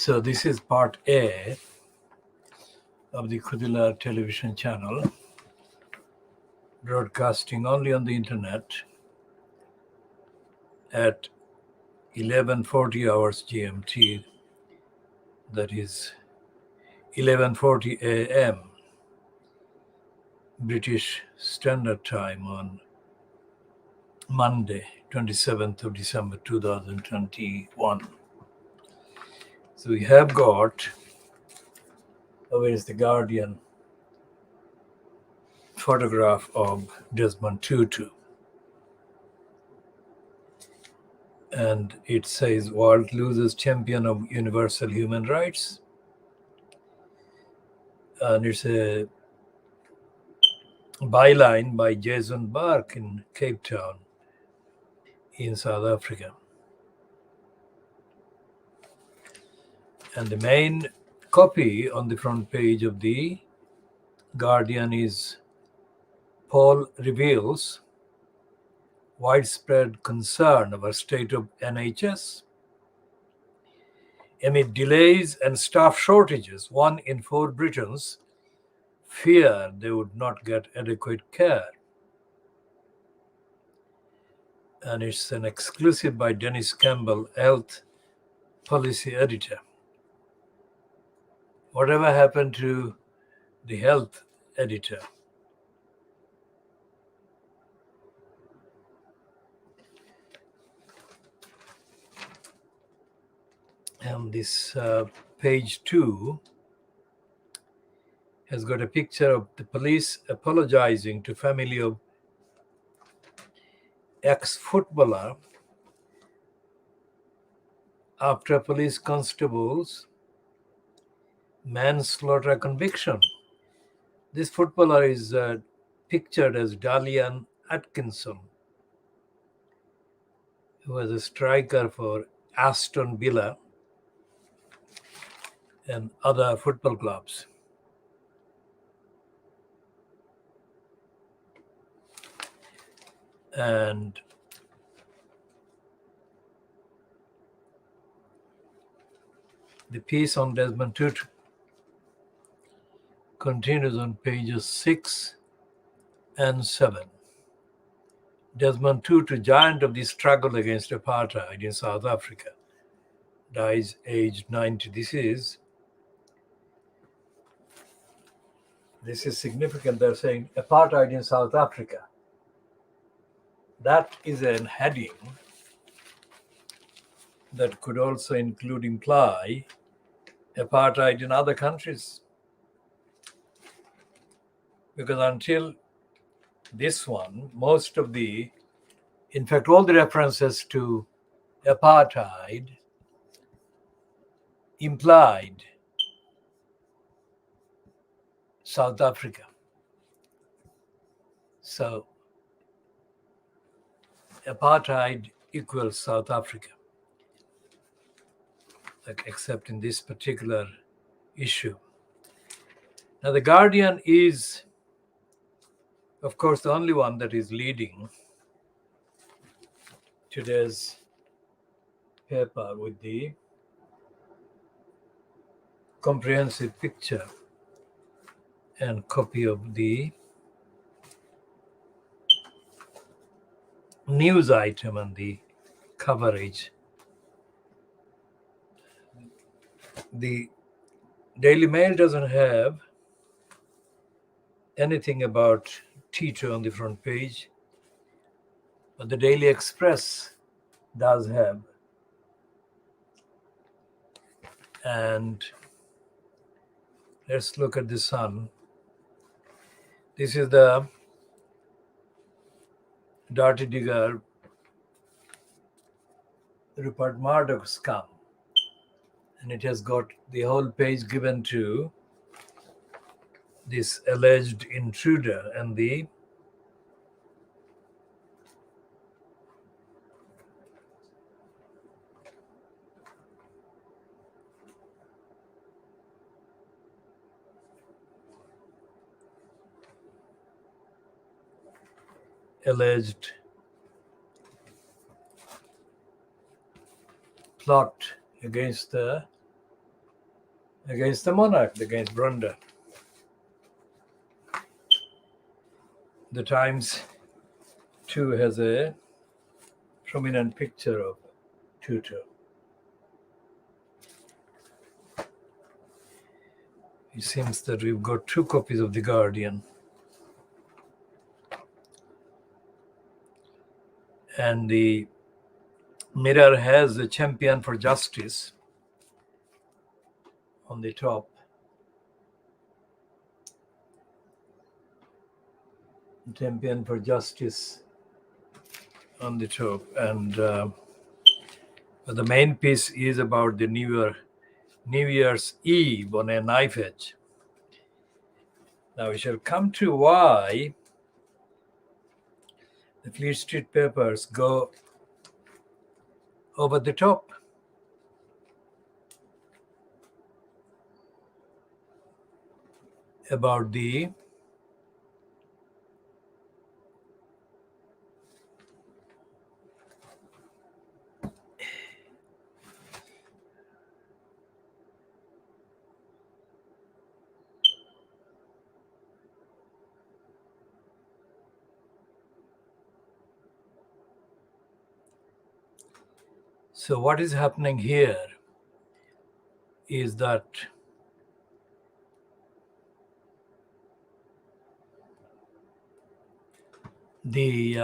So this is part A of the KhoodeelaarTV television channel, broadcasting only on the internet at 11:40 hours GMT, that is 11:40 a.m. British Standard Time on Monday, 27th of December 2021. So we have got, where is the Guardian photograph of Desmond Tutu. And it says, world loses champion of universal human rights. And it's a byline by Jason Burke in Cape Town in South Africa. And the main copy on the front page of the Guardian is, Paul reveals widespread concern over state of NHS. Amid delays and staff shortages, 1 in 4 Britons fear they would not get adequate care. And it's an exclusive by Dennis Campbell, health policy editor. Whatever happened to the health editor? And this page 2 has got a picture of the police apologizing to family of ex-footballer after police constable's manslaughter conviction. This footballer is pictured as Dalian Atkinson, who was a striker for Aston Villa and other football clubs. And the piece on Desmond Tutu continues on pages 6 and 7. Desmond Tutu, giant of the struggle against apartheid in South Africa, dies aged 90. This is significant. They're saying apartheid in South Africa. That is a heading that could also imply apartheid in other countries. Because until this one, most of in fact, all the references to apartheid implied South Africa. So apartheid equals South Africa, except in this particular issue. Now, the Guardian is, of course, the only one that is leading today's paper with the comprehensive picture and copy of the news item and the coverage. The Daily Mail doesn't have anything about Tito on the front page, but the Daily Express does have. And let's look at the Sun. This is the Dirty Digger Rupert Murdoch scam. And it has got the whole page given to this alleged intruder and the alleged plot against the against the monarch, against Brunda. The Times too has a prominent picture of Tutu. It seems that we've got 2 copies of The Guardian. And the Mirror has a champion for justice on the top. Champion for justice on the top. And the main piece is about the New Year's Eve on a knife edge. Now we shall come to why the Fleet Street papers go over the top. About the so what is happening here is that the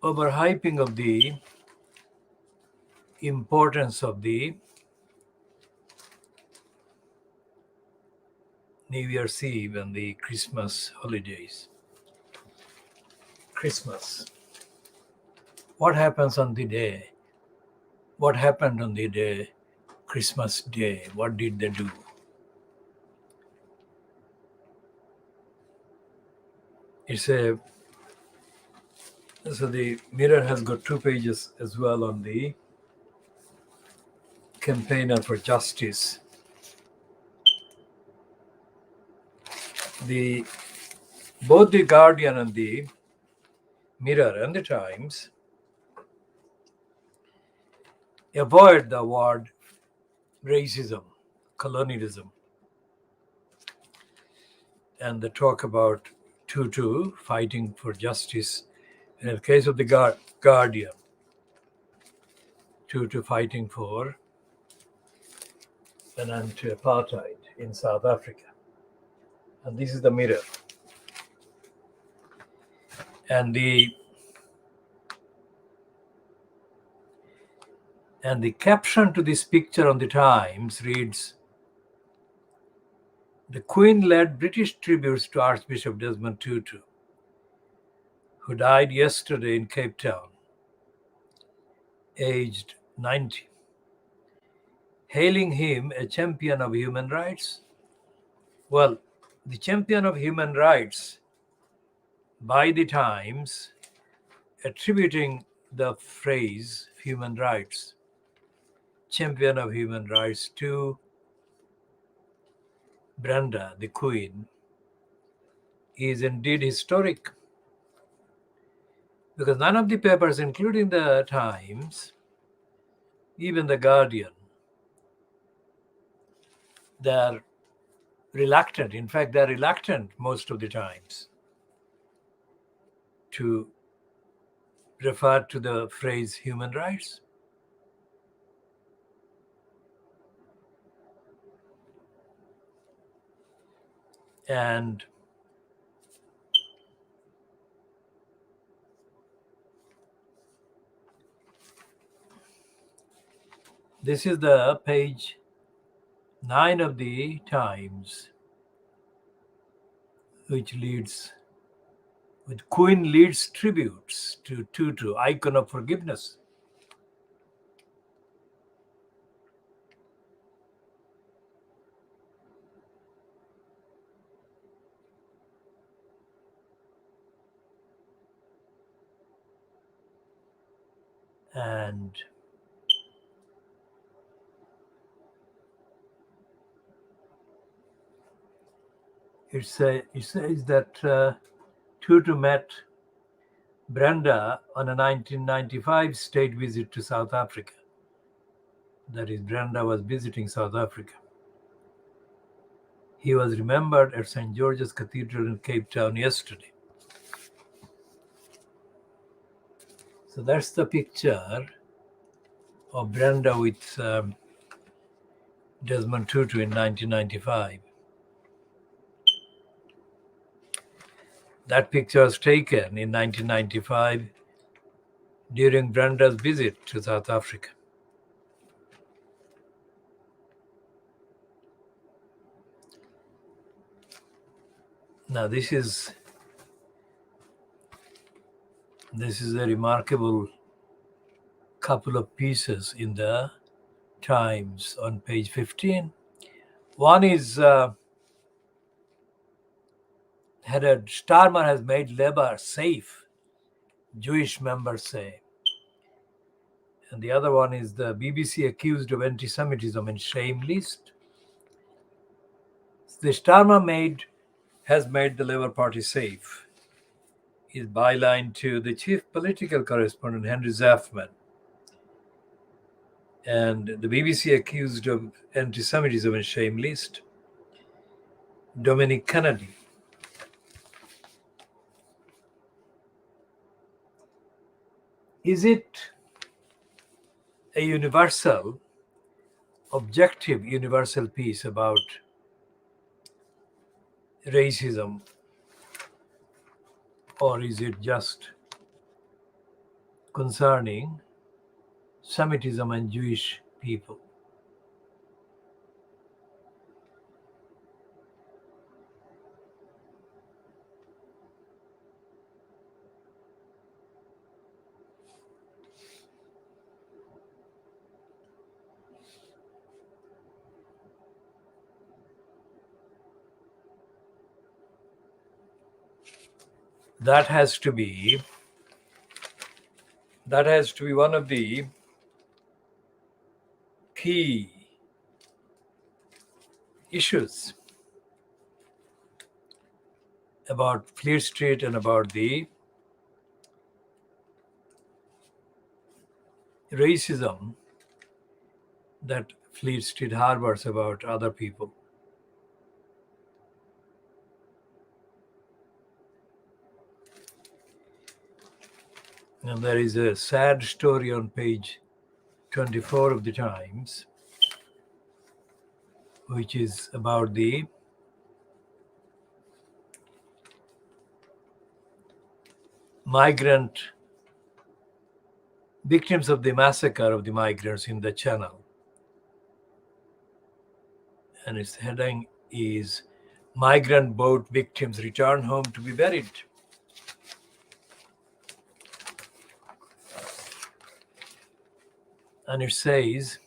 overhyping of the importance of the New Year's Eve and the Christmas holidays. Christmas. What happens on the day? What happened on the day, Christmas Day? What did they do? So the Mirror has got 2 pages as well on the campaigner for justice. Both the Guardian and the Mirror and the Times avoid the word racism, colonialism, and they talk about Tutu fighting for justice. In the case of the Guardian, Tutu fighting for an anti-apartheid in South Africa. And this is the Mirror. And the caption to this picture on the Times reads, "The Queen led British tributes to Archbishop Desmond Tutu, who died yesterday in Cape Town, aged 90. Hailing him a champion of human rights." Well, the champion of human rights by the Times attributing the phrase human rights, champion of human rights, to Brenda, the Queen, is indeed historic. Because none of the papers, including the Times, even the Guardian, they're reluctant. In fact, they're reluctant most of the times to refer to the phrase human rights. And this is the page 9 of the Times, which Queen leads tributes to Tutu, icon of forgiveness. And It says that Tutu met Brenda on a 1995 state visit to South Africa. That is, Brenda was visiting South Africa. He was remembered at St. George's Cathedral in Cape Town yesterday. So that's the picture of Brenda with Desmond Tutu in 1995. That picture was taken in 1995 during Brenda's visit to South Africa. Now this is a remarkable couple of pieces in the Times on page 15. One is headed, Starmer has made Labour safe, Jewish members say. And the other one is the BBC accused of anti-Semitism in shame list. The Starmer has made the Labour Party safe. His byline to the chief political correspondent, Henry Zafman. And the BBC accused of anti-Semitism in shame list, Dominic Kennedy. Is it a objective universal piece about racism, or is it just concerning Semitism and Jewish people? That has to be one of the key issues about Fleet Street and about the racism that Fleet Street harbors about other people. And there is a sad story on page 24 of the Times, which is about the victims of the massacre of the migrants in the Channel. And its heading is Migrant Boat Victims Return Home to be Buried. And it says,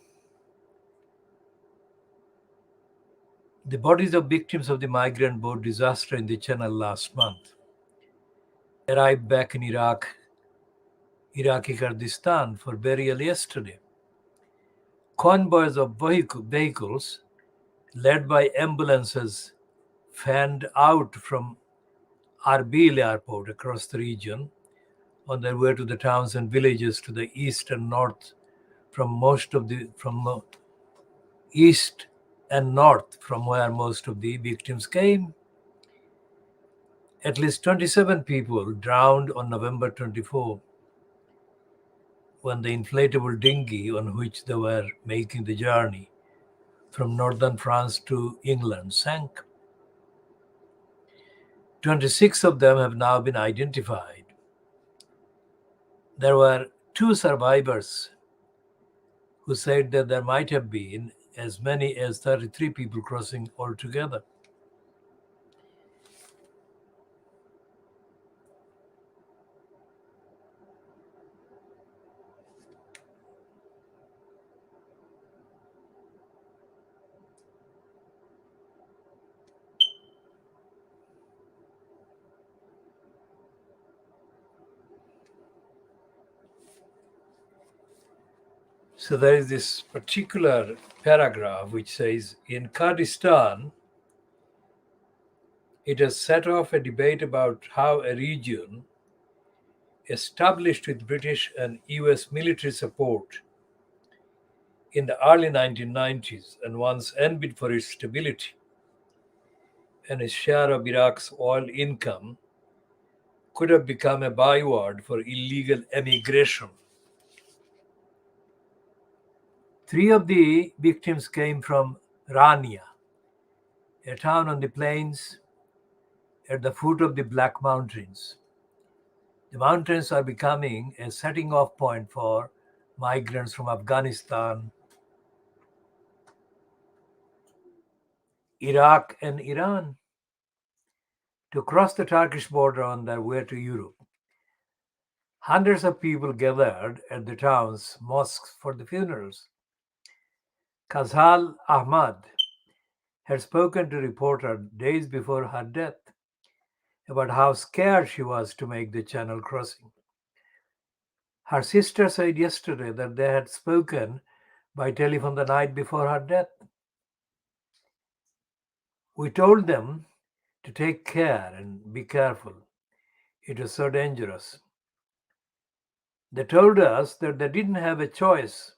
the bodies of victims of the migrant boat disaster in the Channel last month arrived back in Iraqi Kurdistan for burial yesterday. Convoys of vehicles led by ambulances fanned out from Erbil airport across the region on their way to the towns and villages to the east and north from east and north from where most of the victims came. At least 27 people drowned on November 24 when the inflatable dinghy on which they were making the journey from northern France to England sank. 26 of them have now been identified. There were 2 survivors who said that there might have been as many as 33 people crossing altogether. So there is this particular paragraph which says, in Kurdistan, It has set off a debate about how a region established with British and US military support in the early 1990s and once envied for its stability and its share of Iraq's oil income could have become a byword for illegal emigration. 3 of the victims came from Rania, a town on the plains at the foot of the Black Mountains. The mountains are becoming a setting off point for migrants from Afghanistan, Iraq, and Iran to cross the Turkish border on their way to Europe. Hundreds of people gathered at the town's mosques for the funerals. Kazhal Ahmad had spoken to reporters days before her death about how scared she was to make the channel crossing. Her sister said yesterday that they had spoken by telephone the night before her death. We told them to take care and be careful. It was so dangerous. They told us that they didn't have a choice,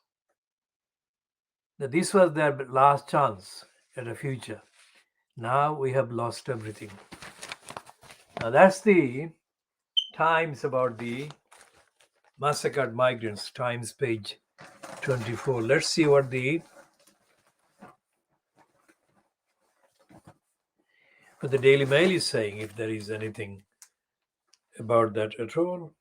that this was their last chance at a future. Now we have lost everything. Now that's the Times about the massacred migrants, Times page 24. Let's see what the Daily Mail is saying, if there is anything about that at all.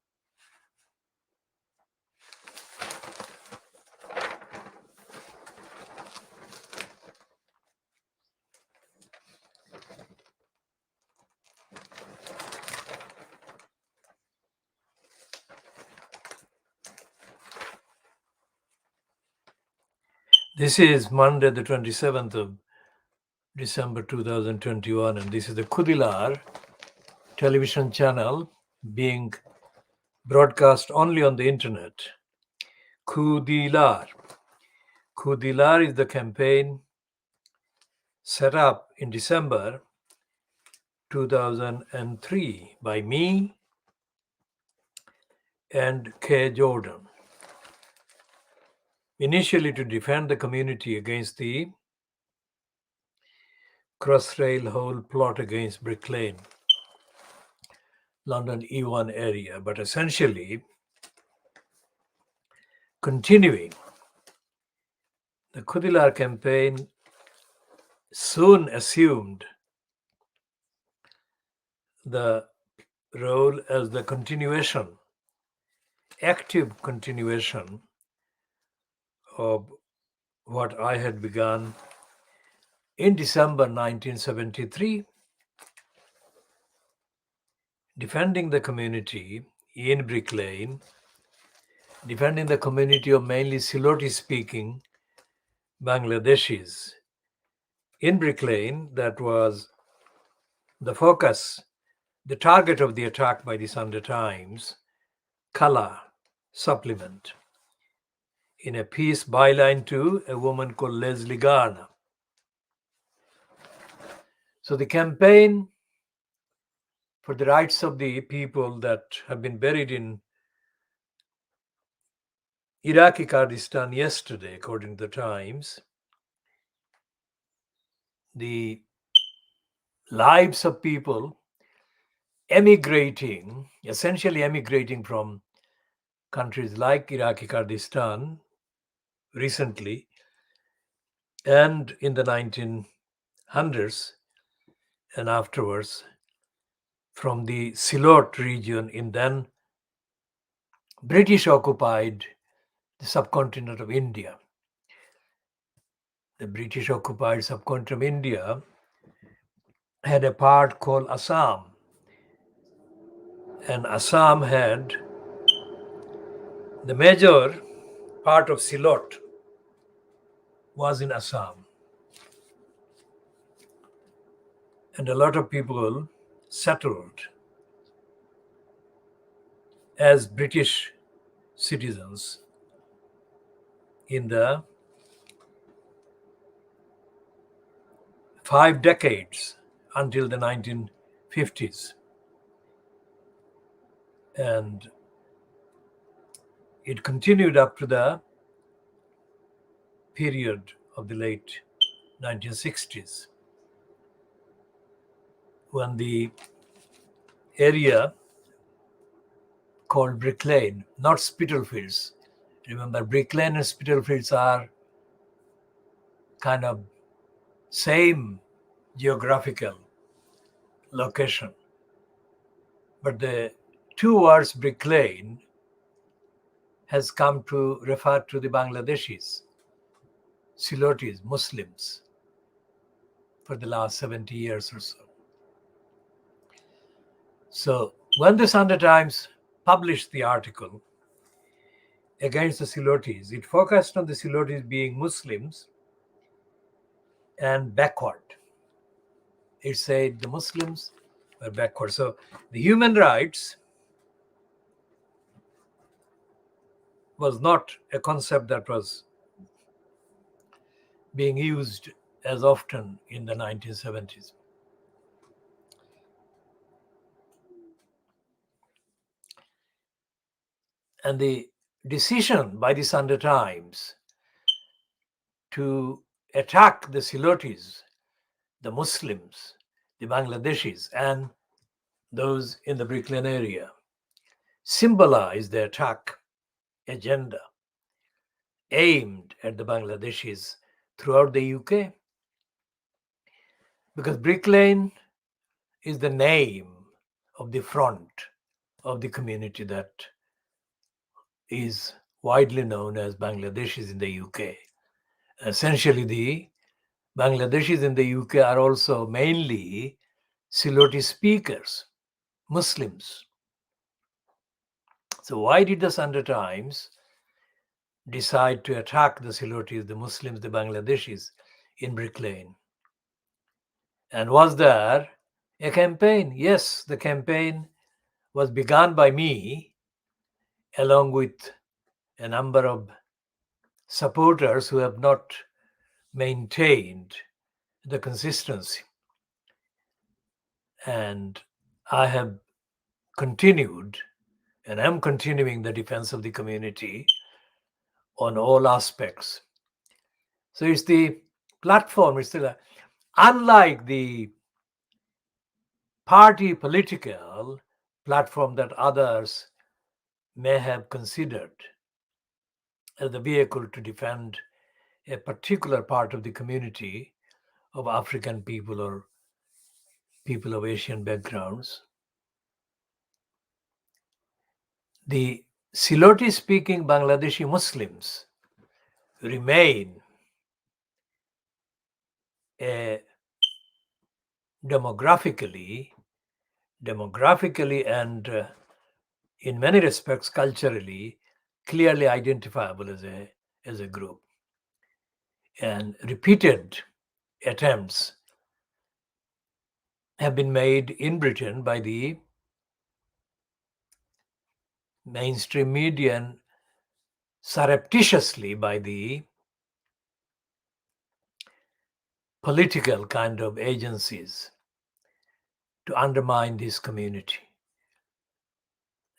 This is Monday, the 27th of December 2021, and this is the Khoodeelaar television channel being broadcast only on the internet. Khoodeelaar. Khoodeelaar is the campaign set up in December 2003 by me and K. Jordan, initially to defend the community against the Crossrail hole plot against Brick Lane, London E1 area, but essentially continuing. The Khoodeelaar campaign soon assumed the role as the continuation, active continuation of what I had begun in December 1973, defending the community in Brick Lane, defending the community of mainly Siloti-speaking Bangladeshis in Brick Lane. That was the focus, the target of the attack by the Sunday Times Color supplement, in a piece byline to a woman called Leslie Garner. So the campaign for the rights of the people that have been buried in Iraqi Kurdistan yesterday, according to the Times, the lives of people emigrating, essentially emigrating from countries like Iraqi Kurdistan recently and in the 1900s and afterwards from the Silot region in then British occupied the subcontinent of India. The British occupied subcontinent of India had a part called Assam, and Assam had the major part of Silot was in Assam, and a lot of people settled as British citizens in the 5 decades until the 1950s. And it continued up to the period of the late 1960s, when the area called Brick Lane, not Spitalfields. Remember, Brick Lane and Spitalfields are kind of same geographical location. But the two words Brick Lane has come to refer to the Bangladeshis, Silotis, Muslims, for the last 70 years or so. So when the Sunday Times published the article against the Silotis, it focused on the Silotis being Muslims and backward. It said the Muslims were backward. So the human rights was not a concept that was being used as often in the 1970s. And the decision by the Sunday Times to attack the Silotis, the Muslims, the Bangladeshis, and those in the Brick Lane area symbolized the attack agenda aimed at the Bangladeshis throughout the UK. Because Brick Lane is the name of the front of the community that is widely known as Bangladeshis in the UK. Essentially, the Bangladeshis in the UK are also mainly Siloti speakers, Muslims. So why did the Sunday Times decide to attack the Silotis, the Muslims, the Bangladeshis in Brick Lane? And was there a campaign? Yes, the campaign was begun by me along with a number of supporters who have not maintained the consistency. And I have continued and am continuing the defense of the community on all aspects. So it's the platform, it's still unlike the party political platform that others may have considered as the vehicle to defend a particular part of the community of African people or people of Asian backgrounds. The Siloti speaking Bangladeshi Muslims remain a demographically and in many respects culturally clearly identifiable as a group. And repeated attempts have been made in Britain by the mainstream media and surreptitiously by the political kind of agencies to undermine this community.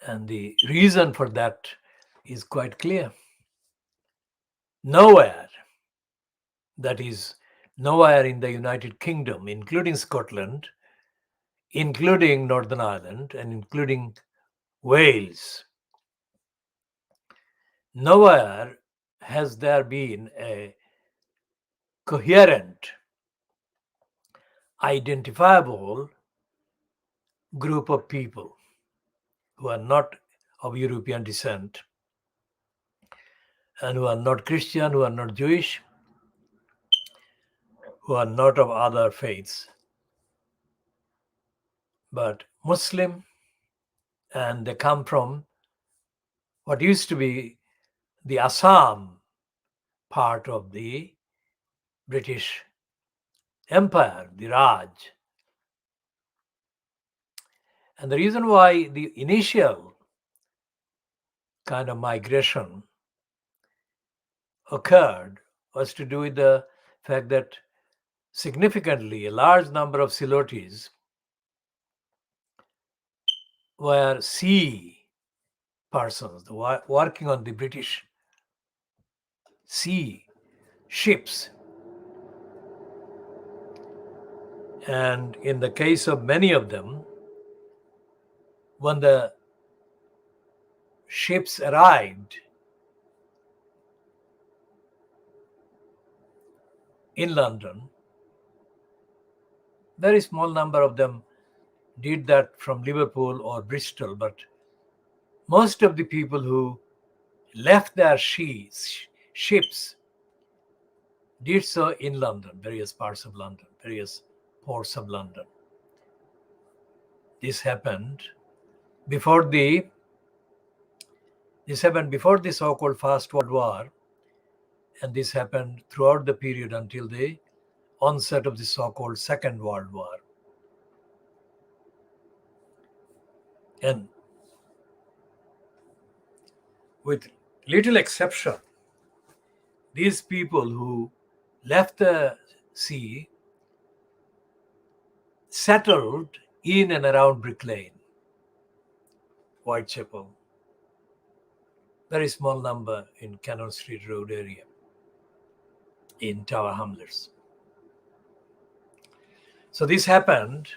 And the reason for that is quite clear. Nowhere, that is, nowhere in the United Kingdom, including Scotland, including Northern Ireland, and including Wales, nowhere has there been a coherent, identifiable group of people who are not of European descent and who are not Christian, who are not Jewish, who are not of other faiths, but Muslim, and they come from what used to be the Assam part of the British Empire, the Raj. And the reason why the initial kind of migration occurred was to do with the fact that significantly, a large number of Silotes were sea persons working on the British sea ships. And in the case of many of them, when the ships arrived in London, very small number of them did that from Liverpool or Bristol, but most of the people who left their ships did so in London, various parts of London, various ports of London. This happened before the so-called First World War, and this happened throughout the period until the onset of the so-called Second World War. And with little exception, these people who left the sea settled in and around Brick Lane, Whitechapel, very small number in Cannon Street Road area, in Tower Hamlets. So this happened,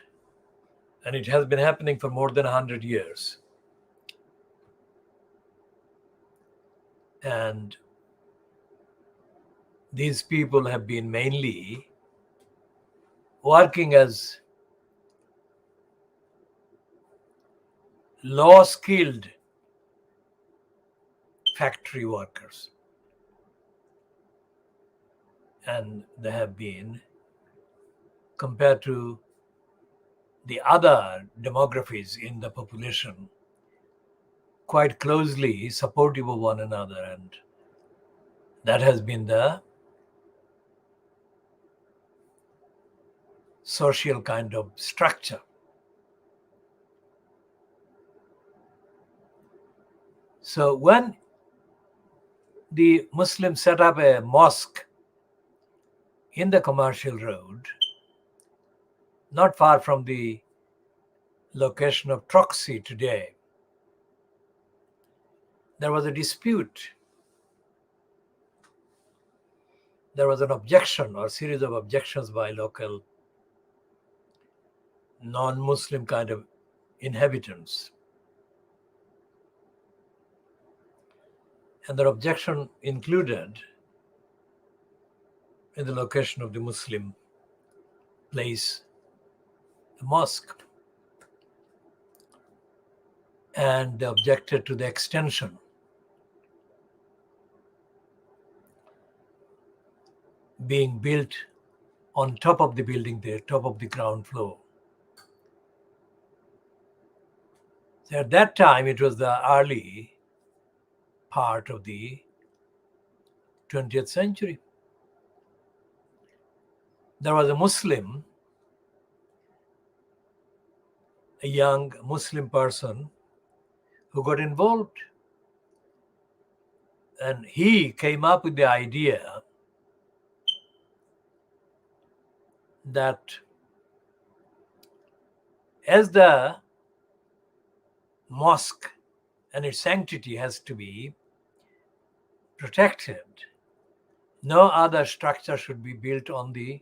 and it has been happening for more than 100 years. And these people have been mainly working as low-skilled factory workers. And they have been, compared to the other demographies in the population, quite closely supportive of one another. And that has been the social kind of structure. So when the Muslims set up a mosque in the Commercial Road, not far from the location of Troxy today, there was a dispute. There was an objection or series of objections by local non-Muslim kind of inhabitants. And their objection included in the location of the Muslim place, the mosque. And they objected to the extension being built on top of the building there, top of the ground floor. So at that time, it was the early part of the 20th century. There was a Muslim, a young Muslim person who got involved. And he came up with the idea that as the mosque and its sanctity has to be protected, no other structure should be built on the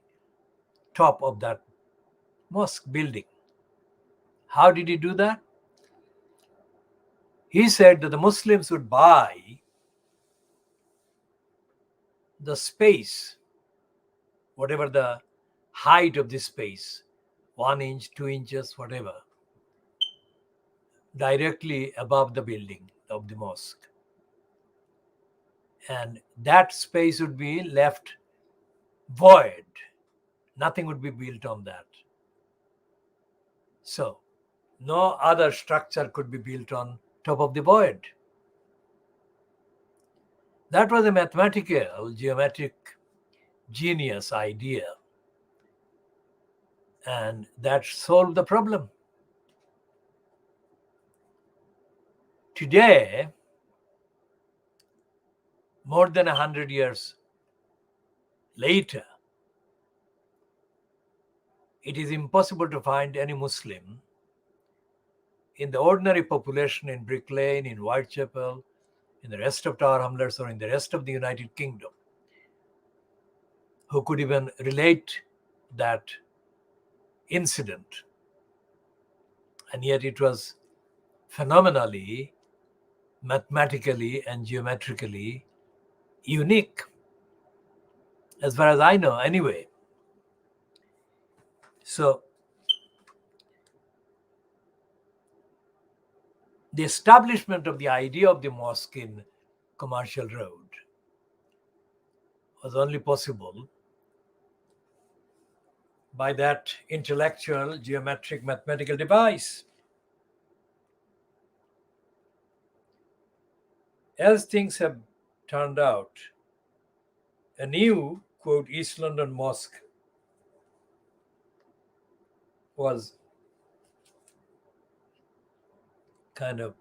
top of that mosque building. How did he do that? He said that the Muslims would buy the space, whatever the height of the space, 1 inch, 2 inches, whatever, directly above the building of the mosque. And that space would be left void. Nothing would be built on that. So no other structure could be built on top of the void. That was a mathematical, geometric genius idea. And that solved the problem. Today, more than 100 years later, it is impossible to find any Muslim in the ordinary population in Brick Lane, in Whitechapel, in the rest of Tower Hamlets, or in the rest of the United Kingdom who could even relate that incident. And yet it was phenomenally, mathematically, and geometrically unique, as far as I know, anyway. So the establishment of the idea of the mosque in Commercial Road was only possible by that intellectual, geometric, mathematical device. As things have turned out, a new, quote, East London mosque was kind of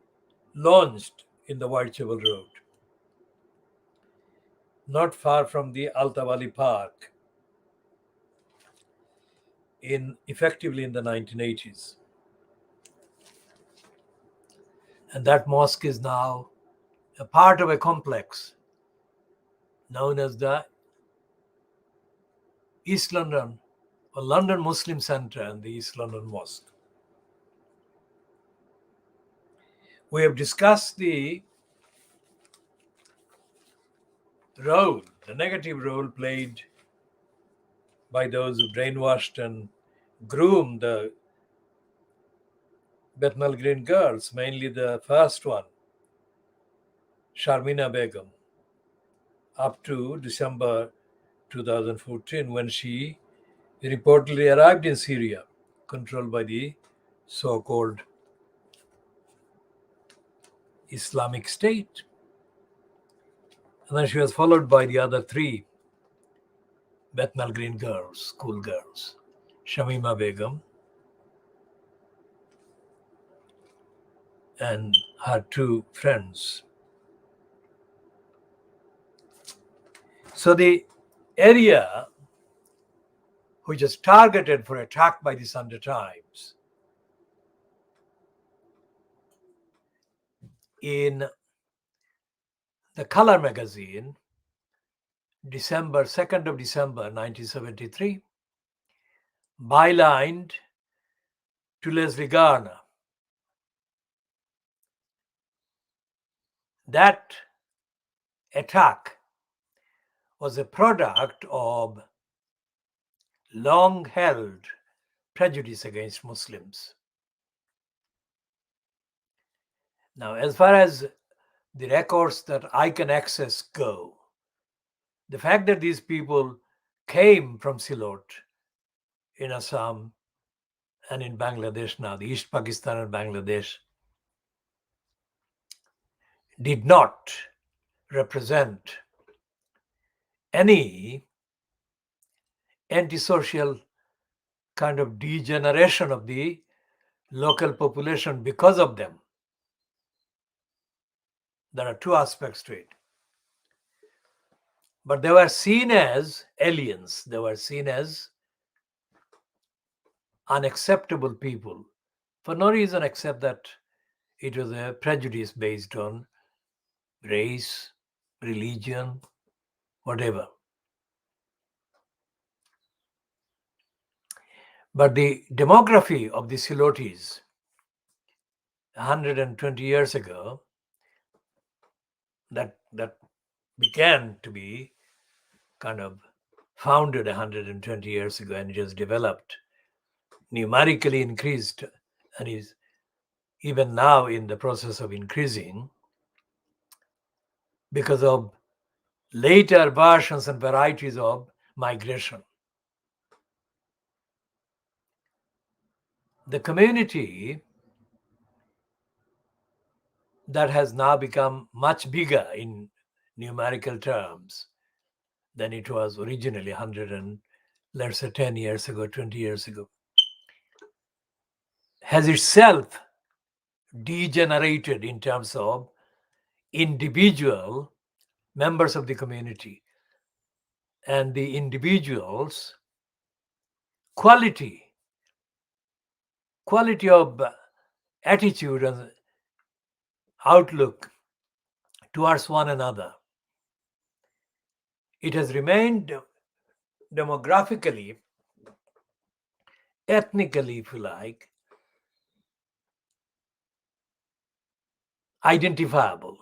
launched in the Whitechapel Road, not far from the Altawali Park, effectively in the 1980s. And that mosque is now a part of a complex known as the East London or London Muslim Centre and the East London Mosque. We have discussed the role, the negative role played by those who brainwashed and groomed the Bethnal Green girls, mainly the first one, Sharmina Begum, up to December 2014 when she reportedly arrived in Syria, controlled by the so-called Islamic State. And then she was followed by the other three Bethnal Green girls, school girls, Shamima Begum and her two friends. So the area which is targeted for attack by the Sunday Times in the Color magazine, December 2nd of December 1973, bylined to Leslie Garner. That attack was a product of long-held prejudice against Muslims. Now, as far as the records that I can access go, the fact that these people came from Silot in Assam and in Bangladesh now, the East Pakistan and Bangladesh, did not represent any antisocial kind of degeneration of the local population because of them. There are two aspects to it. But they were seen as aliens. They were seen as unacceptable people for no reason except that it was a prejudice based on race, religion, whatever. But the demography of the Silotis 120 years ago, that began to be kind of founded 120 years ago, and it has developed, numerically increased, and is even now in the process of increasing because of later versions and varieties of migration. The community that has now become much bigger in numerical terms than it was originally 100 and let's say 10 years ago, 20 years ago, has itself degenerated in terms of individual members of the community and the individuals' quality quality of attitude and outlook towards one another. It has remained demographically, ethnically, if you like, identifiable.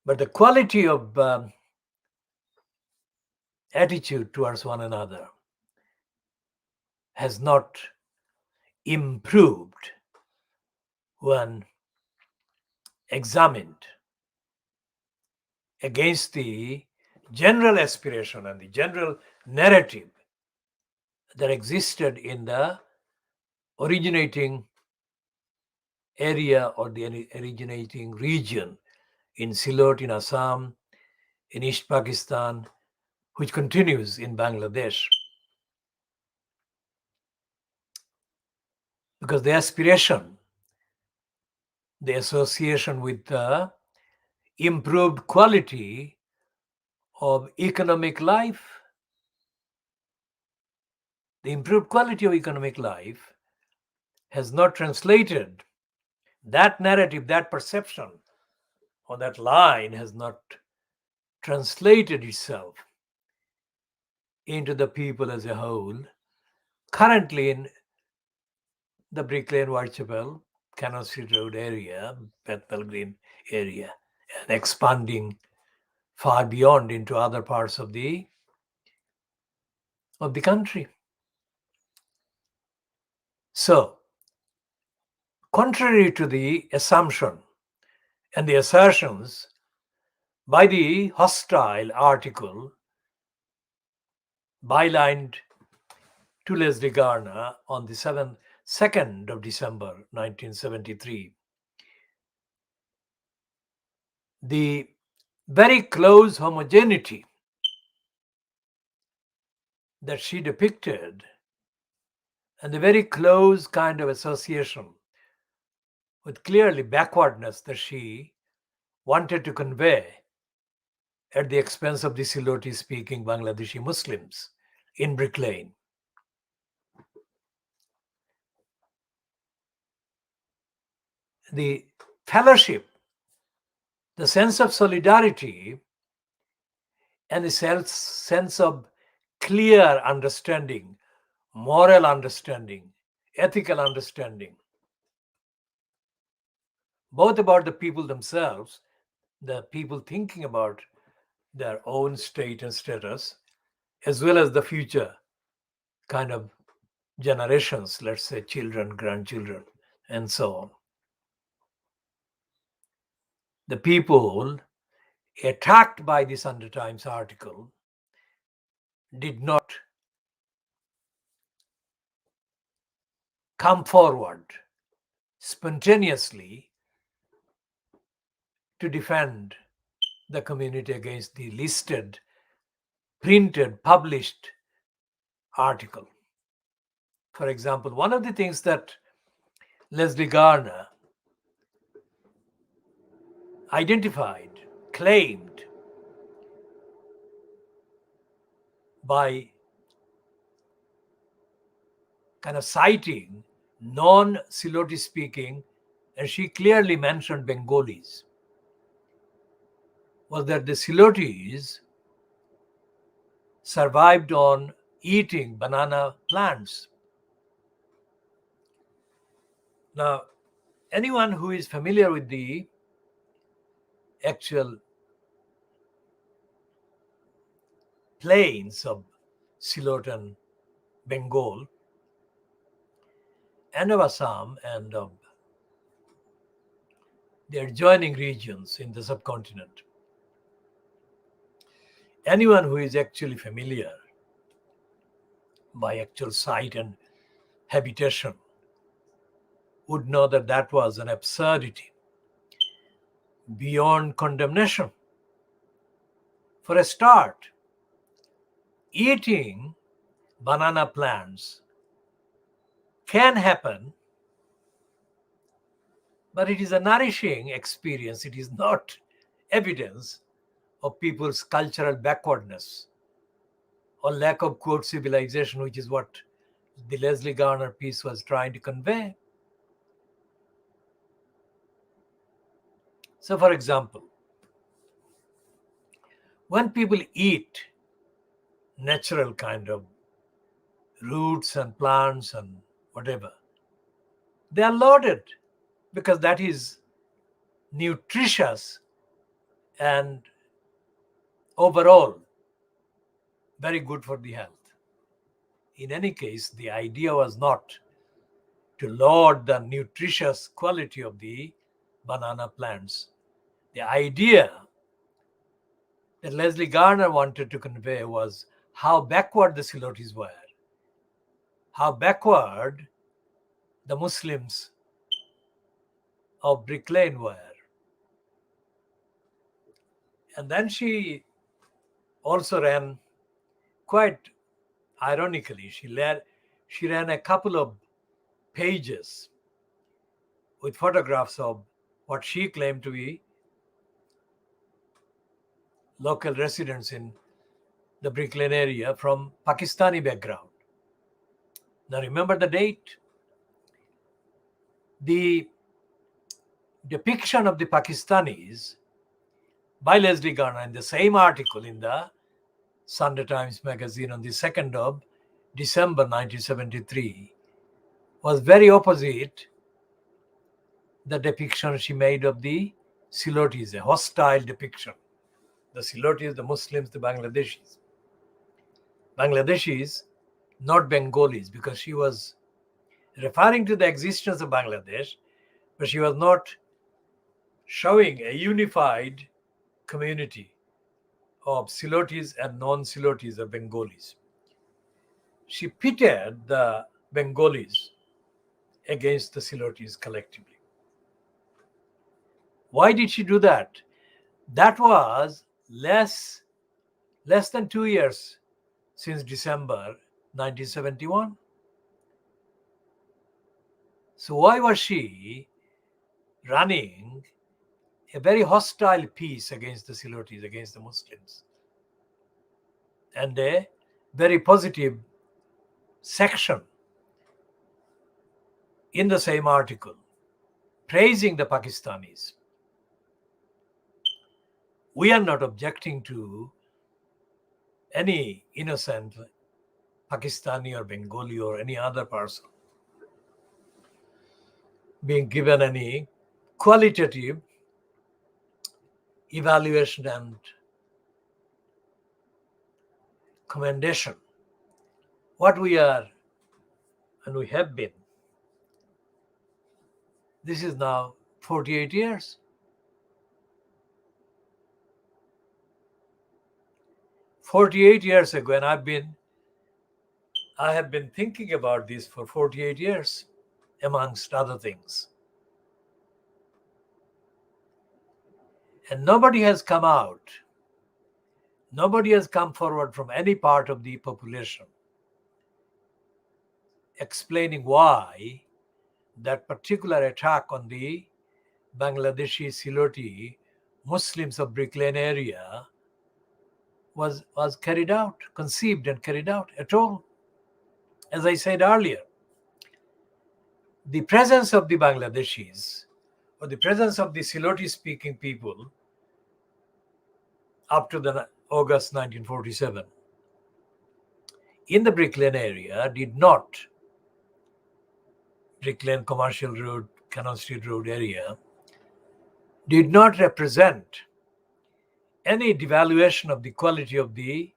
But the quality of attitude towards one another has not improved when examined against the general aspiration and the general narrative that existed in the originating area or the originating region in Sylhet, in Assam, in East Pakistan, which continues in Bangladesh. Because the aspiration, the association with the improved quality of economic life, the improved quality of economic life has not translated that narrative, that perception, or that line has not translated itself into the people as a whole. Currently in the Brick Lane, Whitechapel, Cannon Street Road area, Bethnal Green area, and expanding far beyond into other parts of the country. So, contrary to the assumption and the assertions by the hostile article bylined to Leslie Garner on the 2nd of December 1973, the very close homogeneity that she depicted and the very close kind of association with clearly backwardness that she wanted to convey at the expense of the Sylheti-speaking Bangladeshi Muslims in Brick Lane. The fellowship, the sense of solidarity, and the sense of clear understanding, moral understanding, ethical understanding, both about the people themselves, the people thinking about their own state and status, as well as the future kind of generations, let's say children, grandchildren, and so on. The people attacked by this Sunday Times article did not come forward spontaneously to defend the community against the listed, printed, published article. For example, one of the things that Leslie Garner identified, claimed by kind of citing non-Sylheti speaking, and she clearly mentioned Bengalis, was that the Sylhetis survived on eating banana plants. Now, anyone who is familiar with the actual plains of Sylhet and Bengal and of Assam and of the adjoining regions in the subcontinent, anyone who is actually familiar by actual sight and habitation would know that that was an absurdity beyond condemnation. For a start, eating banana plants can happen, but it is a nourishing experience. It is not evidence of people's cultural backwardness or lack of quote civilization, which is what the Leslie Garner piece was trying to convey. So, for example, when people eat natural kind of roots and plants and whatever, they are loaded because that is nutritious and overall very good for the health. In any case, the idea was not to load the nutritious quality of the banana plants. The idea that Leslie Garner wanted to convey was how backward the Silotes were, how backward the Muslims of Brick Lane were. And then she also ran, quite ironically, she ran a couple of pages with photographs of what she claimed to be local residents in the Brick Lane area from Pakistani background. Now remember the date? The depiction of the Pakistanis by Leslie Garner in the same article in the Sunday Times magazine on the 2nd of December 1973 was very opposite the depiction she made of the Silotes, a hostile depiction. The Silotes, the Muslims, the Bangladeshis. Bangladeshis, not Bengalis, because she was referring to the existence of Bangladesh, but she was not showing a unified community of Silotes and non-Silotes or Bengalis. She pitted the Bengalis against the Silotes collectively. Why did she do that? That was less than 2 years since December 1971. So why was she running a very hostile piece against the Silotes, against the Muslims, and a very positive section in the same article praising the Pakistanis? We are not objecting to any innocent Pakistani or Bengali or any other person being given any qualitative evaluation and commendation. What we are and we have been, this is now 48 years. 48 years ago, and I have been thinking about this for 48 years, amongst other things. And nobody has come out, nobody has come forward from any part of the population explaining why that particular attack on the Bangladeshi Siloti Muslims of Brick Lane area was carried out, conceived and carried out at all. As I said earlier, the presence of the Bangladeshis or the presence of the Siloti speaking people up to the August 1947 in the Brick Lane area Brick Lane Commercial Road, Cannon Street Road area, did not represent any devaluation of the quality of the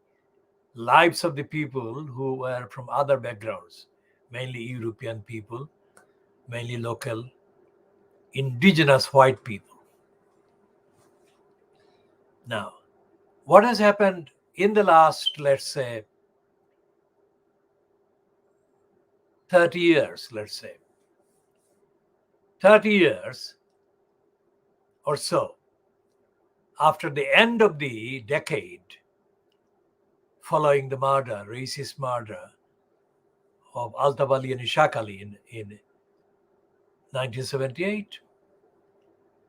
lives of the people who were from other backgrounds, mainly European people, mainly local indigenous white people. Now, what has happened in the last, let's say, 30 years, 30 years or so, after the end of the decade following the murder, racist murder of Altaf Ali and Ishaq Ali in 1978,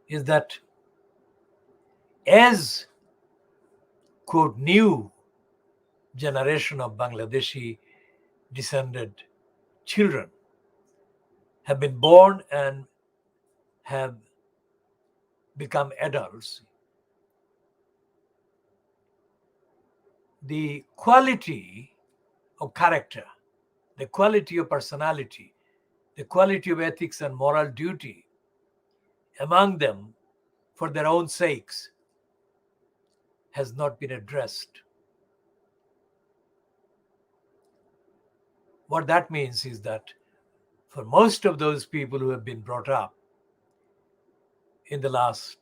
is that as, quote, new generation of Bangladeshi descended children have been born and have become adults, the quality of character, the quality of personality, the quality of ethics and moral duty among them for their own sakes has not been addressed. What that means is that for most of those people who have been brought up in the last,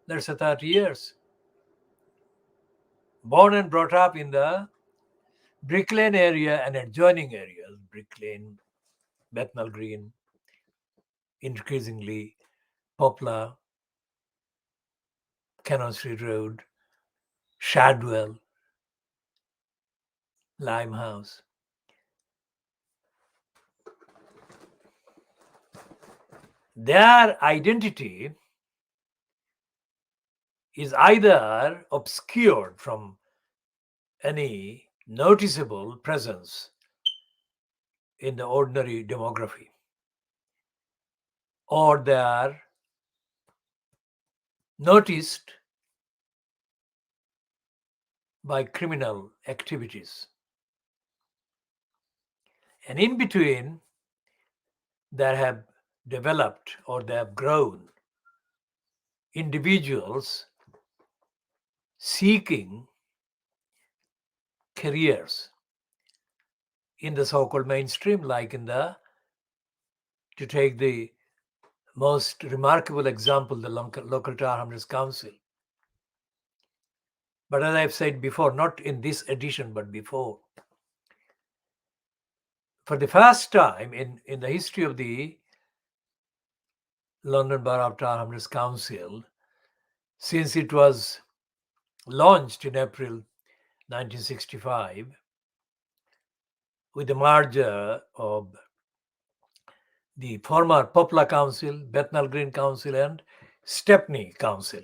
let's say 30 years, born and brought up in the Brick Lane area and adjoining areas, Brick Lane, Bethnal Green, increasingly Poplar, Cannon Street Road, Shadwell, Limehouse. Their identity is either obscured from any noticeable presence in the ordinary demography, or they are noticed by criminal activities. And in between, there have developed or they have grown individuals seeking careers in the so-called mainstream, like to take the most remarkable example, the local Tar Hamlets Council. But as I've said before, not in this edition, but before, for the first time in the history of the London Borough of Tar Hamlets Council, since it was launched in April 1965 with the merger of the former Poplar Council, Bethnal Green Council, and Stepney Council.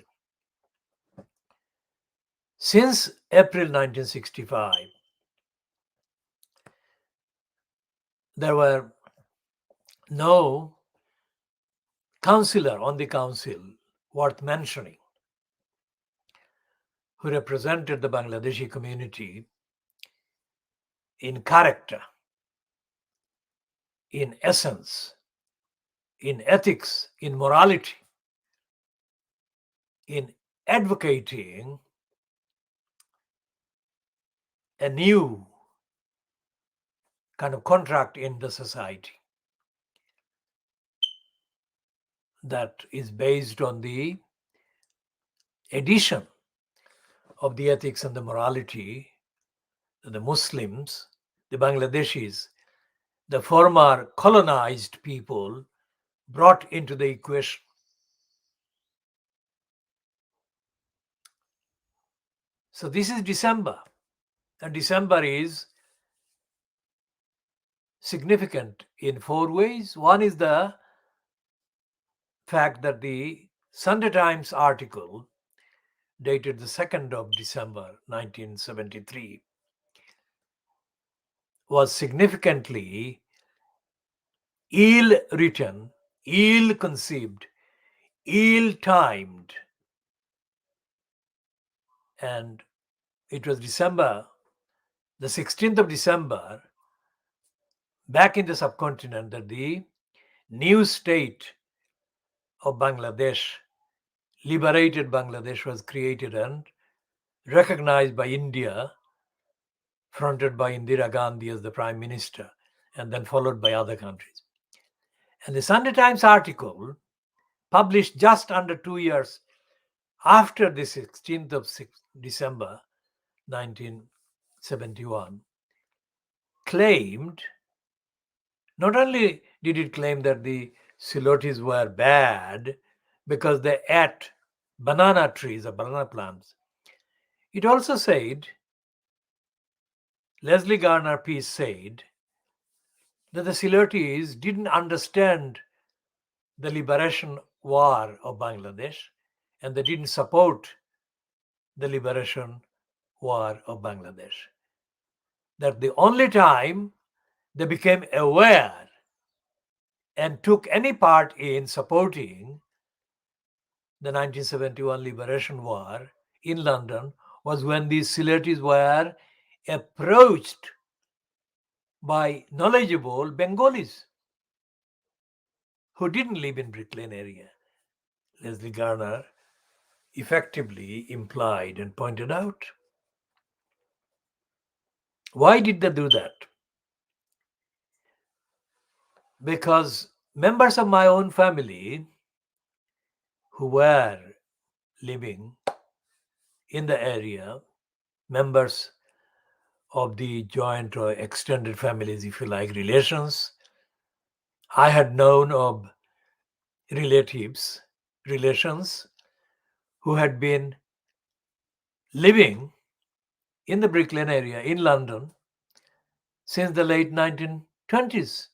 Since April 1965, there were no councillor on the council worth mentioning who represented the Bangladeshi community in character, in essence, in ethics, in morality, in advocating a new kind of contract in the society that is based on the addition of the ethics and the morality that the Muslims, the Bangladeshis, the former colonized people brought into the equation. So this is December, and December is significant in four ways. One is the fact that the Sunday Times article dated the 2nd of December 1973 was significantly ill-written, ill-conceived, ill-timed, and it was December, the 16th of December, back in the subcontinent, that the new state of Bangladesh, liberated Bangladesh, was created and recognized by India, fronted by Indira Gandhi as the Prime Minister, and then followed by other countries. And the Sunday Times article, published just under 2 years after the 16th of December 1971, claimed, not only did it claim that the Silotis were bad because they ate banana trees or banana plants, it also said, Leslie Garner Peace said, that the Silotis didn't understand the liberation war of Bangladesh and they didn't support the liberation war of Bangladesh. That the only time they became aware and took any part in supporting the 1971 Liberation War in London was when these Siletis were approached by knowledgeable Bengalis who didn't live in Brick Lane area. Leslie Garner effectively implied and pointed out. Why did they do that? Because members of my own family who were living in the area, members of the joint or extended families, if you like, relations, I had known of relatives, relations who had been living in the Brick Lane area in London since the late 1920s,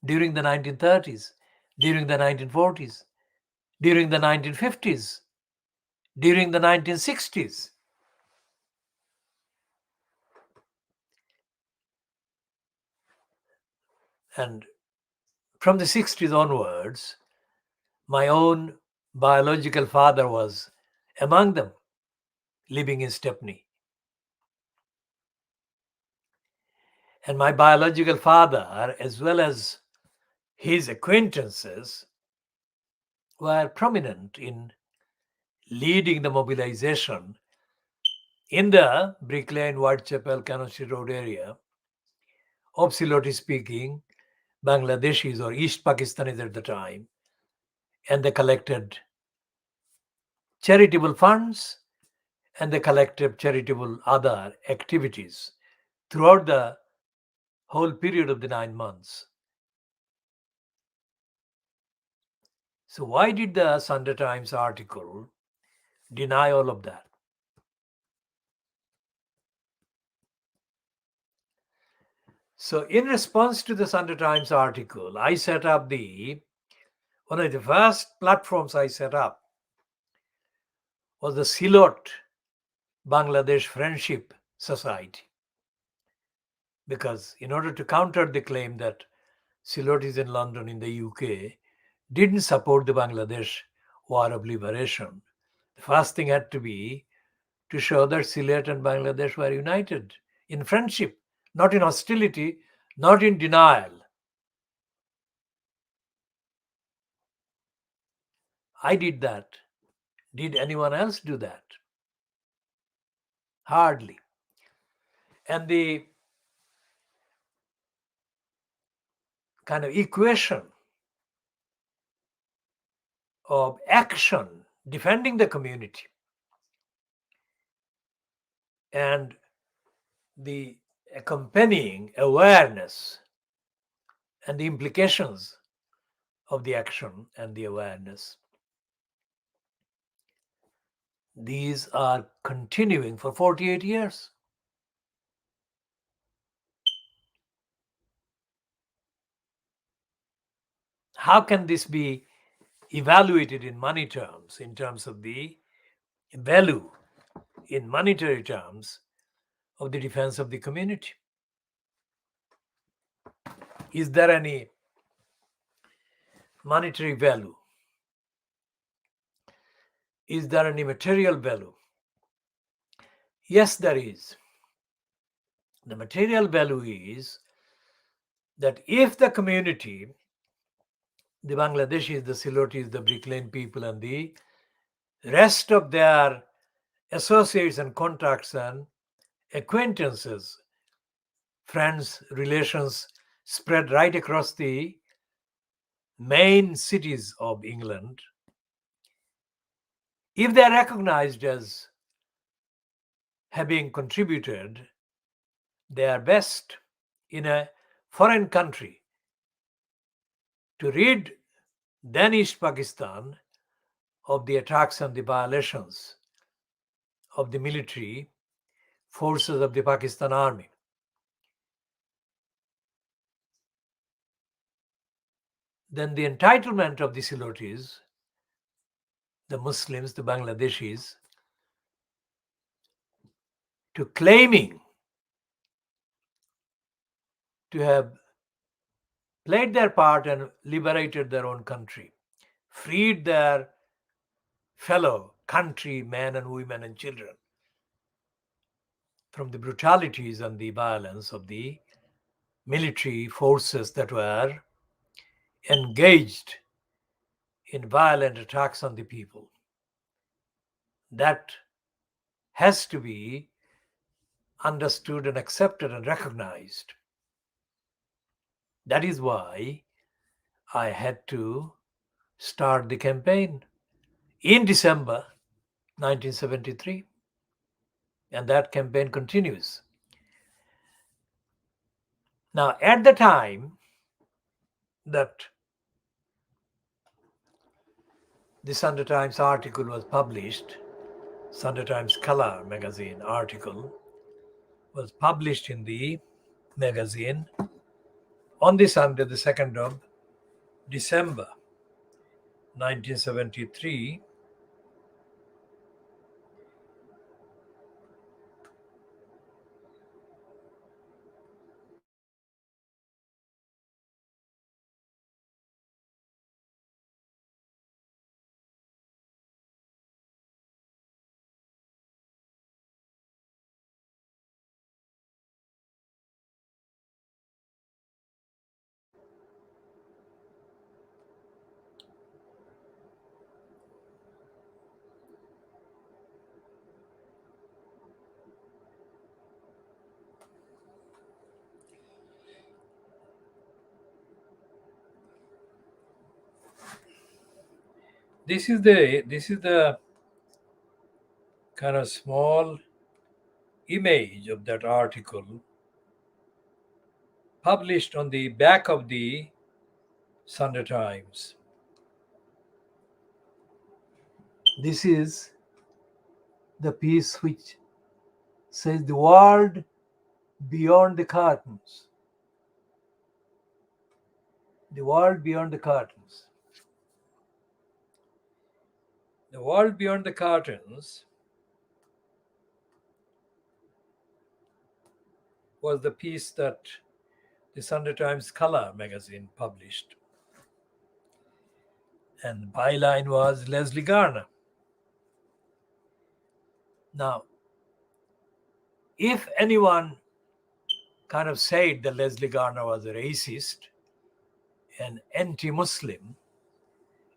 during the 1930s, during the 1940s, during the 1950s, during the 1960s. And from the 60s onwards, my own biological father was among them, living in Stepney. And my biological father, as well as his acquaintances, were prominent in leading the mobilization in the Brick Lane, Whitechapel, Cannon Street Road area of Siloti-speaking Bangladeshis or East Pakistanis at the time, and they collected charitable funds and they collected charitable other activities throughout the whole period of the 9 months. So why did the Sunday Times article deny all of that? So in response to the Sunday Times article, I set up one of the first platforms I set up was the Silot Bangladesh Friendship Society. Because in order to counter the claim that Silotis in London in the UK didn't support the Bangladesh War of Liberation, the first thing had to be to show that Sylhet and Bangladesh were united in friendship, not in hostility, not in denial. I did that. Did anyone else do that? Hardly. And the kind of equation of action defending the community and the accompanying awareness and the implications of the action and the awareness, these are continuing for 48 years. How can this be evaluated in money terms, in terms of the value in monetary terms of the defense of the community? Is there any monetary value? Is there any material value? Yes, there is. The material value is that if the community, the Bangladeshis, the Silotis, the Brick Lane people, and the rest of their associates and contacts and acquaintances, friends, relations spread right across the main cities of England, if they are recognized as having contributed their best in a foreign country to rid then East Pakistan of the attacks and the violations of the military forces of the Pakistan Army, then the entitlement of the Silotis, the Muslims, the Bangladeshis, to claiming to have played their part and liberated their own country, freed their fellow country men and women and children from the brutalities and the violence of the military forces that were engaged in violent attacks on the people. That has to be understood and accepted and recognized. That is why I had to start the campaign in December 1973. And that campaign continues. Now, at the time that the Sunday Times article was published, Sunday Times Color magazine article was published in the magazine on the Sunday, the 2nd of December 1973. This is the kind of small image of that article published on the back of the Sunday Times. This is the piece which says the world beyond the curtains. The world beyond the curtains. The world beyond the curtains was the piece that the Sunday Times Color magazine published. And the byline was Leslie Garner. Now, if anyone kind of said that Leslie Garner was a racist, an anti-Muslim,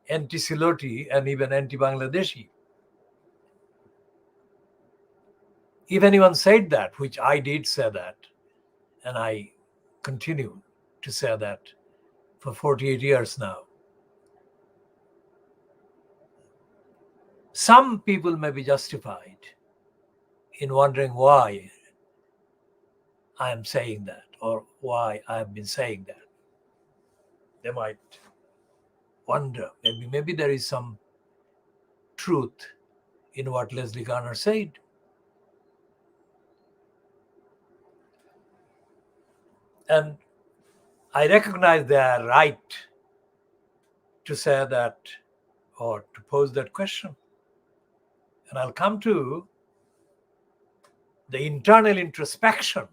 anti-Siloti, and even anti-Bangladeshi, if anyone said that, which I did say that, and I continue to say that for 48 years now, some people may be justified in wondering why I am saying that or why I have been saying that. They might wonder, maybe there is some truth in what Leslie Garner said. And I recognize their right to say that or to pose that question. And I'll come to the internal introspection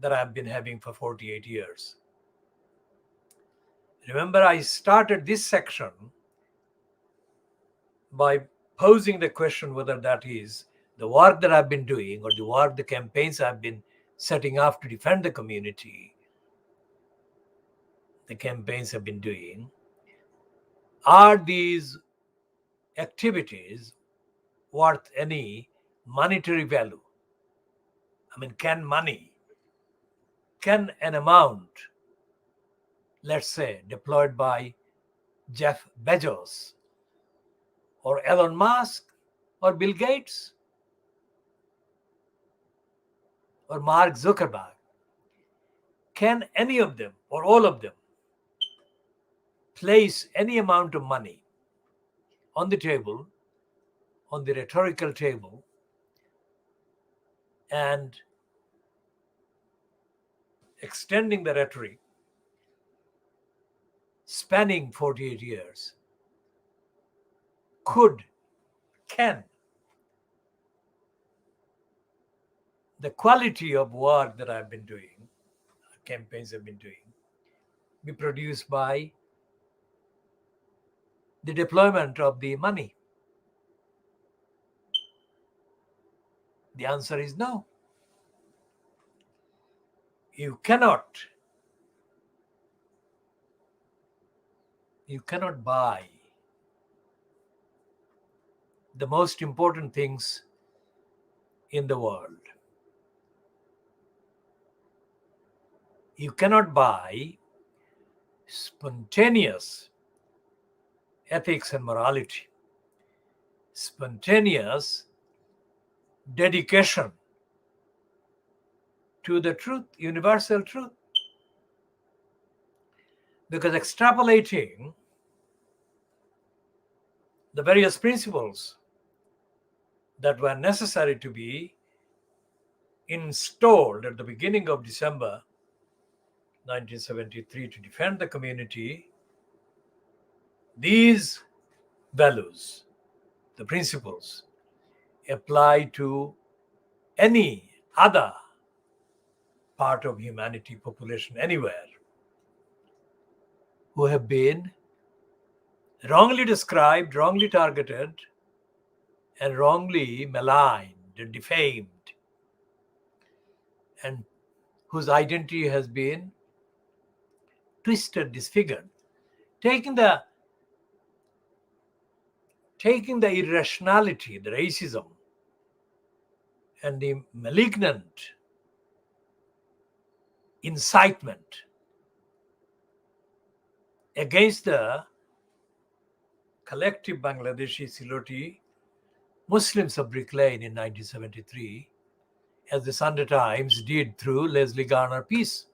that I've been having for 48 years. Remember, I started this section by posing the question whether that is the work that I've been doing or the work, the campaigns I've been setting up to defend the community, the campaigns I've been doing, are these activities worth any monetary value? I mean, can an amount, let's say, deployed by Jeff Bezos or Elon Musk or Bill Gates or Mark Zuckerberg, can any of them or all of them place any amount of money on the table, on the rhetorical table, and extending the rhetoric, spanning 48 years, can the quality of work that I've been doing, campaigns have been doing be produced by the deployment of the money? The answer is no. You cannot buy the most important things in the world. You cannot buy spontaneous ethics and morality, spontaneous dedication to the truth, universal truth. Because extrapolating the various principles that were necessary to be installed at the beginning of December 1973 to defend the community, these values, the principles, apply to any other part of humanity, population, anywhere, who have been wrongly described, wrongly targeted, and wrongly maligned and defamed, and whose identity has been twisted, disfigured, taking the irrationality, the racism, and the malignant incitement against the collective Bangladeshi Siloti Muslims of Brick Lane in 1973, as the Sunday Times did through Leslie Garner piece.